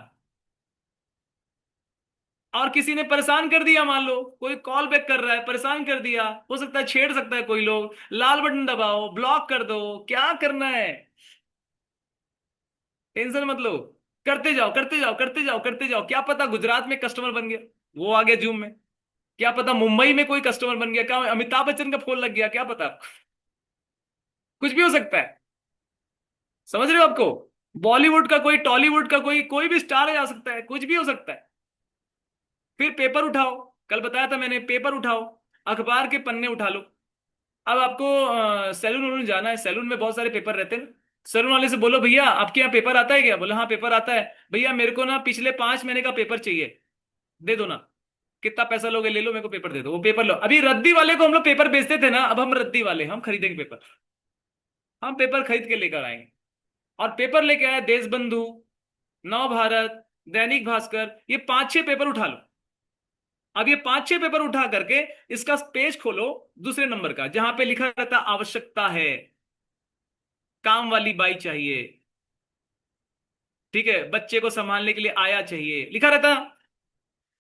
और किसी ने परेशान कर दिया, मान लो कोई कॉल बैक कर रहा है, परेशान कर दिया, हो सकता है छेड़ सकता है कोई लोग, लाल बटन दबाओ, ब्लॉक कर दो, क्या करना है, टेंशन मत लो, करते जाओ, करते जाओ, करते जाओ, करते जाओ। क्या पता गुजरात में कस्टमर बन गया, वो आ गया जूम में, क्या पता मुंबई में कोई कस्टमर बन गया, क्या अमिताभ बच्चन का फोन लग गया, क्या पता, कुछ भी हो सकता है। समझ रहे हो आपको? बॉलीवुड का कोई, टॉलीवुड का कोई, कोई भी स्टार आ सकता है, कुछ भी हो सकता है। फिर पेपर उठाओ, कल बताया था मैंने, पेपर उठाओ, अखबार के पन्ने उठा लो। अब आपको सैलून वैलून जाना है, सैलून में बहुत सारे पेपर रहते हैं, सैलून वाले से बोलो भैया आपके यहाँ पेपर आता है क्या? बोले हाँ पेपर आता है। भैया मेरे को ना पिछले 5 महीने का पेपर चाहिए, दे दो ना। कितना पैसा लोगे, ले लो, मेरे को पेपर दे दो, वो पेपर लो। अभी रद्दी वाले को हम लोग पेपर बेचते थे ना, अब हम रद्दी वाले, हम खरीदेंगे पेपर, हम पेपर खरीद के लेकर आएंगे। और पेपर लेके आए देश बंधु, नव भारत, दैनिक भास्कर, ये 5-6 पेपर उठा लो। अब ये 5-6 पेपर उठा करके इसका पेज खोलो, दूसरे नंबर का, जहां पे लिखा रहता आवश्यकता है, काम वाली बाई चाहिए, ठीक है, बच्चे को संभालने के लिए आया चाहिए, लिखा रहता।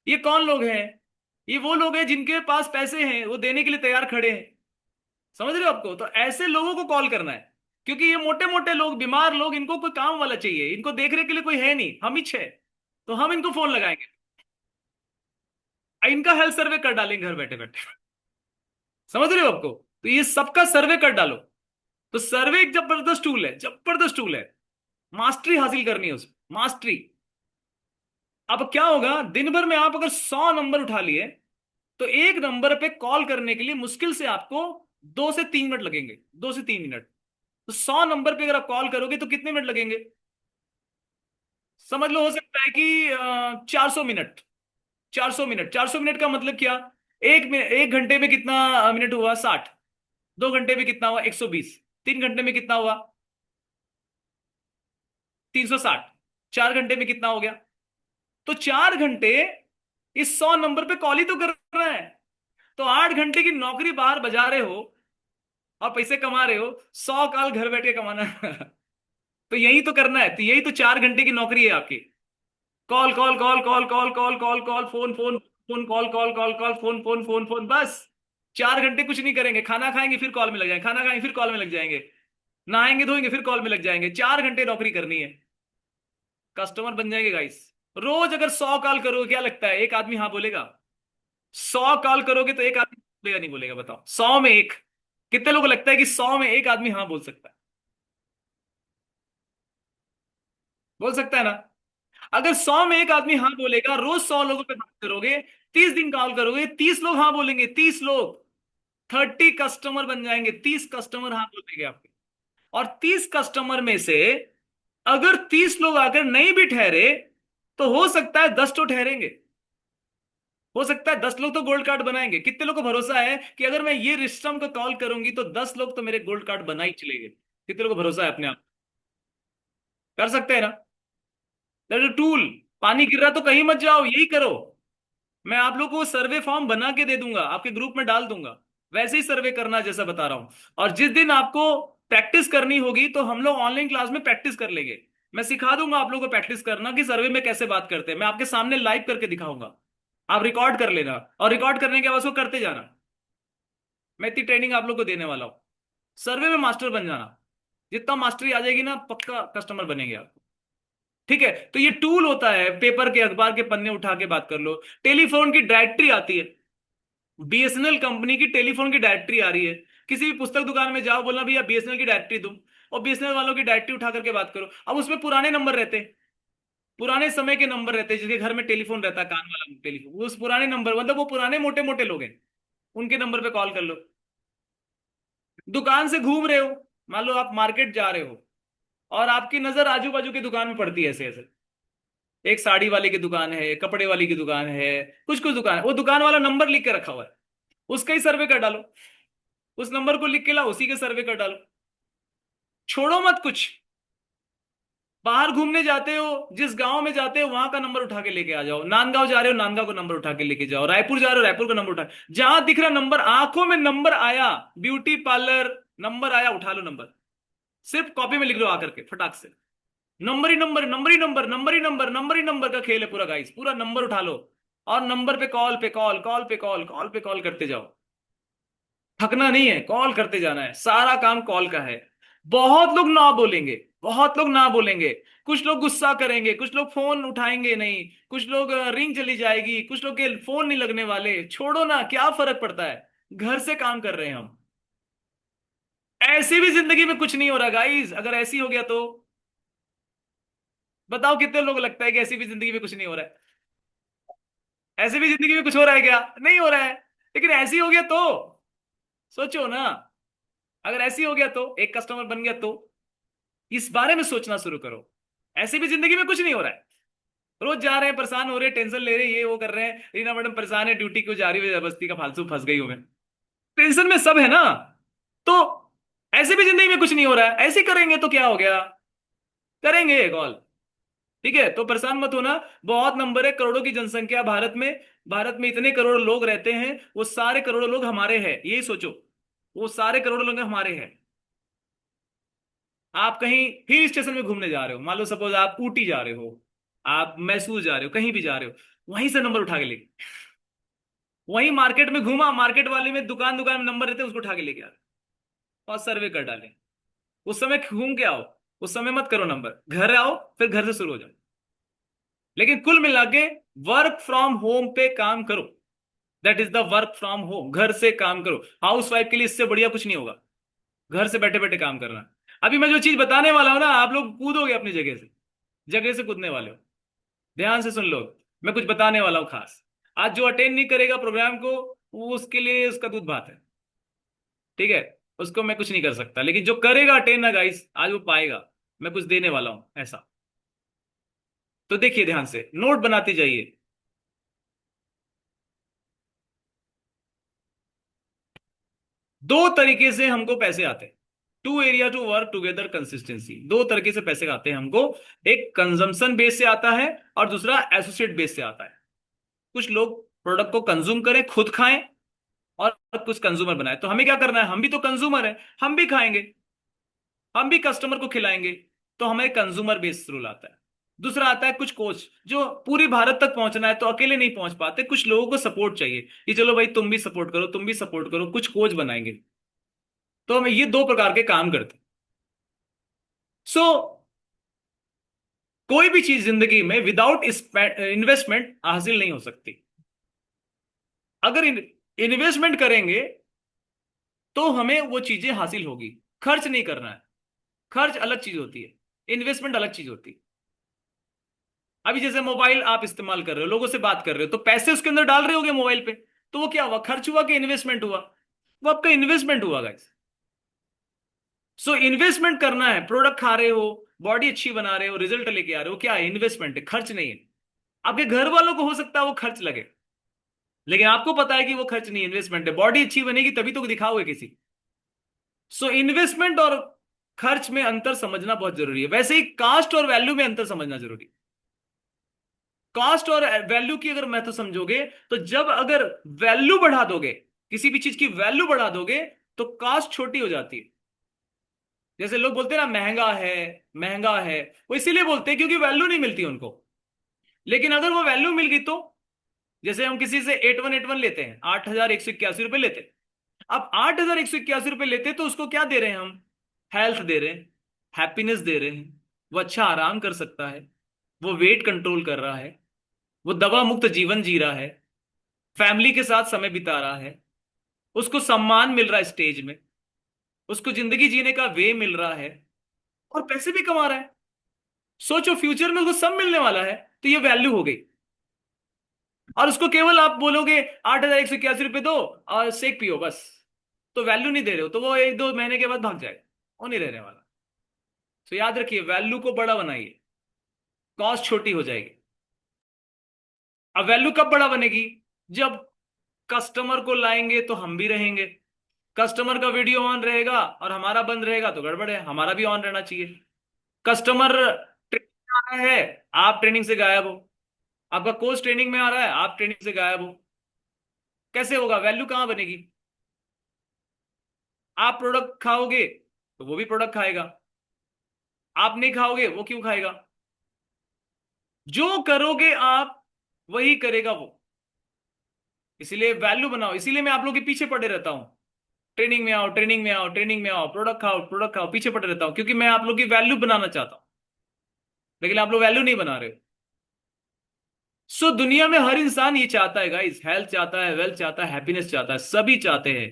ये कौन लोग हैं? ये वो लोग हैं जिनके पास पैसे हैं, वो देने के लिए तैयार खड़े हैं। समझ रहे हो आपको? तो ऐसे लोगों को कॉल करना है, क्योंकि ये मोटे मोटे लोग, बीमार लोग, इनको कोई काम वाला चाहिए, इनको देखने के लिए कोई है नहीं, हम ही 6, तो हम इनको फोन लगाएंगे, इनका हेल्थ सर्वे कर डालेंगे घर बैठे बैठे। समझ रहे हो आपको? तो ये सबका सर्वे कर डालो। तो सर्वे एक जबरदस्त टूल है, जबरदस्त टूल है, मास्टरी हासिल करनी है उसमें, मास्टरी। अब क्या होगा, दिन भर में आप अगर 100 नंबर उठा लिए, तो एक नंबर पे कॉल करने के लिए मुश्किल से आपको 2 से 3 मिनट लगेंगे, 2 से 3 मिनट। तो 100 नंबर पे अगर आप कॉल करोगे तो कितने मिनट लगेंगे? समझ लो, हो सकता है कि 400 मिनट, 400 मिनट, 400 मिनट का मतलब क्या, 1 मिनट, 1 घंटे में कितना मिनट हुआ, 60। 2 घंटे में कितना हुआ? 120। 3 घंटे में कितना हुआ? 360। 4 घंटे में कितना हो गया? तो 4 घंटे इस 100 नंबर पे कॉल ही तो कर रहा है। तो 8 घंटे की नौकरी बाहर बजा रहे हो और पैसे कमा रहे हो, 100 कॉल घर बैठ के कमाना है। तो यही तो करना है, तो यही तो 4 घंटे की नौकरी है आपकी। Call call call call call call call call phone phone phone call call call call phone phone phone phone बस। 4 घंटे कुछ नहीं करेंगे, खाना खाएंगे फिर कॉल में लग जाएंगे, खाना खाएंगे फिर कॉल में लग जाएंगे, नहाएंगे धोएंगे फिर कॉल में लग जाएंगे। 4 घंटे नौकरी करनी है, कस्टमर बन जाएंगे गाइस। रोज अगर 100 कॉल करोगे, क्या लगता है एक आदमी हाँ बोलेगा? 100 कॉल करोगे तो एक आदमी बोलेगा नहीं बोलेगा? बताओ, 100 में 1। कितने लोगों को लगता है कि 100 में 1 आदमी हाँ बोल सकता है? बोल सकता है ना? अगर 100 में 1 आदमी हाँ बोलेगा, रोज 100 लोगों पे बात करोगे, 30 दिन कॉल करोगे, 30 लोग हाँ बोलेंगे, 30 लोग, 30 कस्टमर बन जाएंगे, 30 कस्टमर हाँ बोलेंगे आपके। और 30 कस्टमर में से अगर 30 लोग आकर नहीं भी ठहरे, तो हो सकता है 10 तो ठहरेंगे। हो सकता है 10 लोग तो गोल्ड कार्ड बनाएंगे। कितने लोग को भरोसा है कि अगर मैं ये सिस्टम को कॉल करूंगी तो 10 लोग तो मेरे गोल्ड कार्ड बना ही चलेंगे? कितने लोग को भरोसा है अपने आप? कर सकते हैं ना? That is tool. पानी गिर रहा तो कहीं मत जाओ, यही करो। मैं आप लोग को सर्वे फॉर्म बना के दे दूंगा, आपके ग्रुप में डाल दूंगा। वैसे ही सर्वे करना जैसा बता रहा हूं। और जिस दिन आपको प्रैक्टिस करनी होगी तो हम लोग ऑनलाइन क्लास में प्रैक्टिस कर लेंगे। मैं सिखा दूंगा आप लोगों को प्रैक्टिस करना कि सर्वे में कैसे बात करते हैं। मैं आपके सामने लाइव करके दिखाऊंगा, आप रिकॉर्ड कर लेना और रिकॉर्ड करने के बाद उसको करते जाना। मैं इतनी ट्रेनिंग आप लोग को देने वाला हूं। सर्वे में मास्टर बन जाना। जितना मास्टरी आ जाएगी ना, पक्का कस्टमर बनेंगे आप। ठीक है, तो ये टूल होता है। पेपर के अखबार के पन्ने उठा के बात कर लो। टेलीफोन की डायरेक्टरी आती है, बीएसएनएल कंपनी की टेलीफोन की डायरेक्टरी आ रही है। किसी भी पुस्तक दुकान में जाओ, बोलना भैया बीएसएनएल की डायरेक्टरी दूं, और बीएसएनएल वालों की डायरेक्टरी उठा करके बात करो। अब उसमें पुराने नंबर रहते हैं, पुराने समय के नंबर रहते हैं, जिसके घर में टेलीफोन रहता है, कान वाला टेलीफोन, उस पुराने नंबर, मतलब वो पुराने मोटे मोटे लोग हैं, उनके नंबर पे कॉल कर लो। दुकान से घूम रहे हो, मान लो आप मार्केट जा रहे हो और आपकी नजर आजू बाजू की दुकान में पड़ती है, ऐसे ऐसे एक साड़ी वाले की दुकान है, कपड़े वाली की दुकान है, कुछ कुछ दुकान है, वो दुकान वाला नंबर लिख के रखा हुआ है, उसका ही सर्वे कर डालो। उस नंबर को लिख के लाओ, उसी के सर्वे कर डालो। छोड़ो मत कुछ। बाहर घूमने जाते हो, जिस गांव में जाते हो वहां का नंबर उठा के लेके आ जाओ। नांदगांव जा रहे हो, नांदगांव का नंबर उठा के लेके जाओ। रायपुर जा रहे हो, रायपुर का नंबर उठा, जहां दिख रहा नंबर, आंखों में नंबर आया, ब्यूटी पार्लर नंबर आया, उठा लो नंबर। सिर्फ कॉपी में लिख लो आकर के फटाक से। नंबर ही नंबर, नंबर ही नंबर, नंबर ही नंबर, नंबर ही नंबर का खेल है पूरा गाइस। पूरा नंबर उठा लो और नंबर पे कॉल पे कॉल, कॉल पे कॉल, कॉल पे कॉल करते जाओ। थकना नहीं है, कॉल करते जाना है, सारा काम कॉल का है। बहुत लोग ना बोलेंगे, बहुत लोग ना बोलेंगे। कुछ लोग गुस्सा करेंगे, कुछ लोग फोन उठाएंगे नहीं, कुछ लोग रिंग चली जाएगी, कुछ लोग के फोन नहीं लगने वाले। छोड़ो ना, क्या फर्क पड़ता है, घर से काम कर रहे हैं हम। ऐसी भी जिंदगी में कुछ नहीं हो रहा गाइस। अगर ऐसी हो गया तो बताओ कितने लोग लगता है कि ऐसी भी जिंदगी में कुछ नहीं हो रहा है? ऐसी भी जिंदगी में कुछ हो रहा है क्या? नहीं हो रहा है। लेकिन ऐसी हो गया तो सोचो ना, अगर ऐसी हो गया तो, एक कस्टमर बन गया तो, इस बारे में सोचना शुरू करो। ऐसी भी जिंदगी में कुछ नहीं हो रहा है। रोज जा रहे हैं, परेशान हो रहे हैं, टेंशन ले रहे हैं, ये वो कर रहे हैं, रीना मैडम परेशान है, ड्यूटी क्यों जा रही है बस्ती का फालतू, फंस गई हूं मैं। टेंशन में सब है ना। तो ऐसे भी जिंदगी में कुछ नहीं हो रहा है, ऐसे करेंगे तो क्या हो गया? करेंगे कॉल। ठीक है, तो परेशान मत होना। बहुत नंबर है, करोड़ों की जनसंख्या भारत में। भारत में इतने करोड़ लोग रहते हैं, वो सारे करोड़ों लोग हमारे हैं, यही सोचो। वो सारे करोड़ों लोग हमारे हैं। आप कहीं हिल स्टेशन में घूमने जा रहे हो, मान लो सपोज आप ऊटी जा रहे हो, आप मैसूर जा रहे हो, कहीं भी जा रहे हो, वहीं से नंबर उठा के लेके, वहीं मार्केट में घूमा, मार्केट वाले में दुकान दुकान में नंबर रहते हैं, उसको उठा के लेके आ रहे और सर्वे कर डाले। उस समय घूम के आओ, उस समय मत करो नंबर, घर आओ, फिर घर से शुरू हो जाओ। लेकिन कुल मिला के वर्क फ्रॉम होम पे काम करो। That is the work from home, घर से काम करो। हाउस वाइफ के लिए इससे बढ़िया कुछ नहीं होगा, घर से बैठे बैठे काम करना। अभी मैं जो चीज बताने वाला हूं ना, आप लोग कूदोगे अपनी जगह से, जगह से कूदने वाले हो। ध्यान से सुन लो, मैं कुछ बताने वाला हूं खास। आज जो अटेंड नहीं करेगा प्रोग्राम को, वो उसके लिए उसका दूध भात है। ठीक है, उसको मैं कुछ नहीं कर सकता, लेकिन जो करेगा अटेंड ना गाइस, आज वो पाएगा। मैं कुछ देने वाला हूं ऐसा। तो देखिए ध्यान से, नोट बनाते जाइए। दो तरीके से हमको पैसे आते हैं। Two area to work together consistency, दो तरीके से पैसे आते हैं हमको। एक कंजम्पशन बेस से आता है और दूसरा एसोसिएट बेस से आता है। कुछ लोग प्रोडक्ट को कंज्यूम करें, खुद खाएं, और कुछ कंज्यूमर बनाए। तो हमें क्या करना है, हम भी तो कंज्यूमर है, हम भी खाएंगे, हम भी कस्टमर को खिलाएंगे। तो हमें कंज्यूमर बेस्ड रूल आता है। दूसरा आता है कुछ कोच, जो पूरी भारत तक पहुंचना है तो अकेले नहीं पहुंच पाते, कुछ लोगों को सपोर्ट चाहिए कि चलो भाई तुम भी सपोर्ट करो, तुम भी सपोर्ट करो, कुछ कोच बनाएंगे। तो हमें ये दो प्रकार के काम करते हैं। सो कोई भी चीज जिंदगी में विदाउट इन्वेस्टमेंट हासिल नहीं हो सकती। अगर इन्वेस्टमेंट करेंगे तो हमें वो चीजें हासिल होगी। खर्च नहीं करना है, खर्च अलग चीज होती है, इन्वेस्टमेंट अलग चीज होती है। अभी जैसे मोबाइल आप इस्तेमाल कर रहे हो, लोगों से बात कर रहे हो, तो पैसे उसके अंदर डाल रहे होगे मोबाइल पे, तो वो क्या हुआ, खर्च हुआ कि इन्वेस्टमेंट हुआ? वो आपका इन्वेस्टमेंट हुआ गाइस। सो इन्वेस्टमेंट करना है, प्रोडक्ट खा रहे हो, बॉडी अच्छी बना रहे हो, रिजल्ट लेके आ रहे हो, क्या है, इन्वेस्टमेंट है, खर्च नहीं है। आपके घर वालों को हो सकता है वो खर्च लगे, लेकिन आपको पता है कि वो खर्च नहीं, इन्वेस्टमेंट है। बॉडी अच्छी बनेगी तभी तो दिखाओगे किसी। सो इन्वेस्टमेंट और खर्च में अंतर समझना बहुत जरूरी है। वैसे ही कास्ट और वैल्यू में अंतर समझना जरूरी है। कॉस्ट और वैल्यू की अगर महत्व समझोगे, तो जब अगर वैल्यू बढ़ा दोगे, किसी भी चीज की वैल्यू बढ़ा दोगे, तो कॉस्ट छोटी हो जाती है। जैसे लोग बोलते हैं ना महंगा है, महंगा है, वो इसीलिए बोलते हैं क्योंकि वैल्यू नहीं मिलती उनको। लेकिन अगर वो वैल्यू मिल गई तो, जैसे हम किसी से 8181 लेते हैं, 8,181 रुपए लेते हैं। अब 8,181 रुपए लेते हैं तो उसको क्या दे रहे हैं हम? हेल्थ दे रहे हैं, हैप्पीनेस दे रहे हैं, वो अच्छा आराम कर सकता है, वो वेट कंट्रोल कर रहा है, वो दवा मुक्त जीवन जी रहा है, फैमिली के साथ समय बिता रहा है, उसको सम्मान मिल रहा है स्टेज में, उसको जिंदगी जीने का वे मिल रहा है, और पैसे भी कमा रहा है। सोचो फ्यूचर में उसको सब मिलने वाला है, तो ये वैल्यू हो गई। और उसको केवल आप बोलोगे 8,181 रुपये दो और सेक पियो बस, तो वैल्यू नहीं दे रहे हो, तो वो एक दो महीने के बाद भाग जाएगा, वो नहीं रहने वाला। तो याद रखिए, वैल्यू को बड़ा बनाइए, कॉस्ट छोटी हो जाएगी। अब वैल्यू कब बड़ा बनेगी? जब कस्टमर को लाएंगे तो हम भी रहेंगे। कस्टमर का वीडियो ऑन रहेगा और हमारा बंद रहेगा तो गड़बड़ है, हमारा भी ऑन रहना चाहिए। कस्टमर ट्रेनिंग आ रहा है, आप ट्रेनिंग से गायब हो, आपका कोच ट्रेनिंग में आ रहा है, आप ट्रेनिंग से गायब हो, कैसे होगा? वैल्यू कहां बनेगी? आप प्रोडक्ट खाओगे तो वो भी प्रोडक्ट खाएगा, आप नहीं खाओगे वो क्यों खाएगा? जो करोगे आप वही करेगा वो। इसीलिए वैल्यू बनाओ, इसीलिए मैं आप लोगों के पीछे पड़े रहता हूं। ट्रेनिंग में आओ, ट्रेनिंग में आओ, ट्रेनिंग में आओ, प्रोडक्ट खाओ, प्रोडक्ट खाओ, पीछे पड़े रहता हूं, क्योंकि मैं आप लोग की वैल्यू बनाना चाहता हूं। लेकिन आप लोग वैल्यू नहीं बना रहे हो। सो दुनिया में हर इंसान ये चाहता है गाइस, हेल्थ चाहता है, वेल्थ चाहता है, हैप्पीनेस चाहता है, सभी चाहते हैं।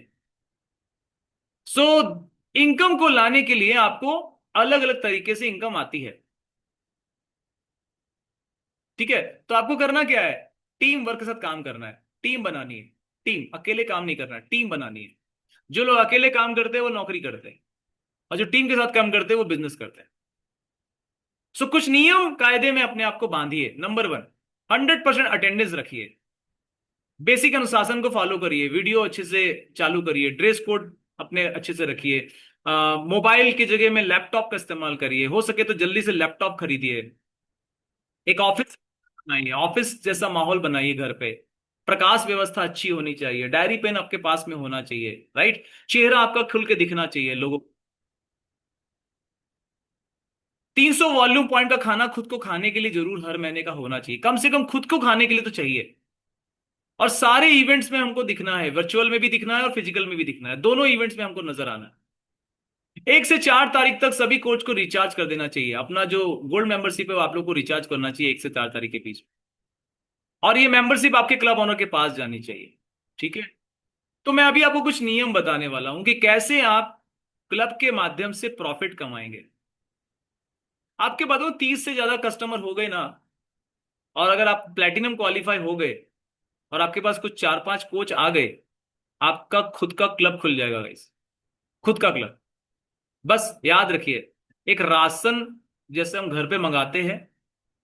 सो इनकम को लाने के लिए आपको अलग अलग तरीके से इनकम आती है। ठीक है, तो आपको करना क्या है? टीम वर्क के साथ काम करना है, टीम बनानी है। टीम, अकेले काम नहीं करना है, टीम बनानी है। जो लोग अकेले काम करते हैं वो नौकरी करते हैं, और जो टीम के साथ काम करते हैं वो बिजनेस करते हैं। सो कुछ नियम कायदे में अपने आप को बांधिए। नंबर 1, 100% अटेंडेंस रखिए, बेसिक अनुशासन को फॉलो करिए, वीडियो अच्छे से चालू करिए, ड्रेस कोड अपने अच्छे से रखिए, मोबाइल की जगह में लैपटॉप का इस्तेमाल करिए, हो सके तो जल्दी से लैपटॉप खरीदिए। एक ऑफिस बनाइए, ऑफिस जैसा माहौल बनाइए घर पे। प्रकाश व्यवस्था अच्छी होनी चाहिए, डायरी पेन आपके पास में होना चाहिए, राइट? चेहरा आपका खुल के दिखना चाहिए लोगों। 300 वॉल्यूम पॉइंट का खाना खुद को खाने के लिए जरूर हर महीने का होना चाहिए, कम से कम खुद को खाने के लिए तो चाहिए। और सारे इवेंट्स में हमको दिखना है, वर्चुअल में भी दिखना है और फिजिकल में भी दिखना है, दोनों इवेंट्स में हमको नजर आना है। 1 से 4 तारीख तक सभी कोच को रिचार्ज कर देना चाहिए। अपना जो गोल्ड मेंबरशिप है वो आप लोग को रिचार्ज करना चाहिए 1 से 4 तारीख के बीच में। और ये मेंबरशिप आपके क्लब ओनर के पास जानी चाहिए। ठीक है, तो मैं अभी आपको कुछ नियम बताने वाला हूं कि कैसे आप क्लब के माध्यम से प्रॉफिट कमाएंगे। आपके बताओ 30 से ज्यादा कस्टमर हो गए ना, और अगर आप प्लेटिनम क्वालिफाई हो गए, और आपके पास कुछ 4-5 कोच आ गए, आपका खुद का क्लब खुल जाएगा गाइस, खुद का क्लब। बस याद रखिए, एक राशन जैसे हम घर पे मंगाते हैं,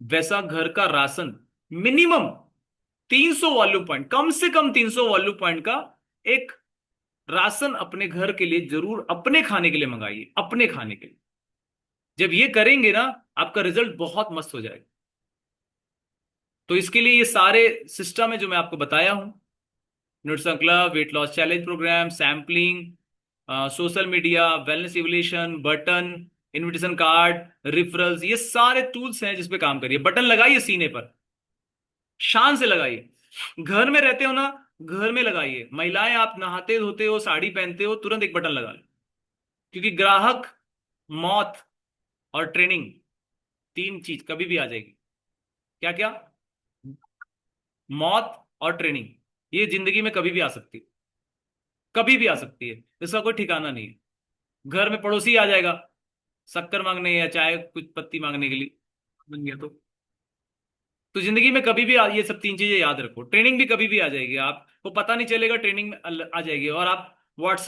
वैसा घर का राशन मिनिमम 300 वॉल्यूम पॉइंट, कम से कम 300 वॉल्यूम पॉइंट का एक राशन अपने घर के लिए जरूर अपने खाने के लिए मंगाइए, अपने खाने के लिए। जब ये करेंगे ना, आपका रिजल्ट बहुत मस्त हो जाएगा। तो इसके लिए ये सारे सिस्टम है जो मैं आपको बताया हूं, nutrition club, weight loss challenge program, sampling, social media, wellness evolution, button, invitation card, referrals, ये सारे टूल्स हैं जिस पे काम करिए। बटन लगाइए सीने पर, शान से लगाइए। घर में रहते हो ना, घर में लगाइए। महिलाएं, आप नहाते धोते हो, साड़ी पहनते हो, तुरंत एक बटन लगा लो। क्योंकि ग्राहक, मौत और ट्रेनिंग, तीन चीज कभी भी आ जाएगी। क्या क्या? मौत और ट्रेनिंग, ये जिंदगी में कभी भी आ सकती है, कभी भी आ सकती है, इसका कोई ठिकाना नहीं है। घर में पड़ोसी आ जाएगा शक्कर मांगने या चाय कुछ पत्ती मांगने के लिए, बन गया तो जिंदगी में कभी भी ये सब तीन चीजें याद रखो। ट्रेनिंग भी कभी भी आ जाएगी, आपको पता नहीं चलेगा, ट्रेनिंग में आ जाएगी। और आप व्हाट्सएप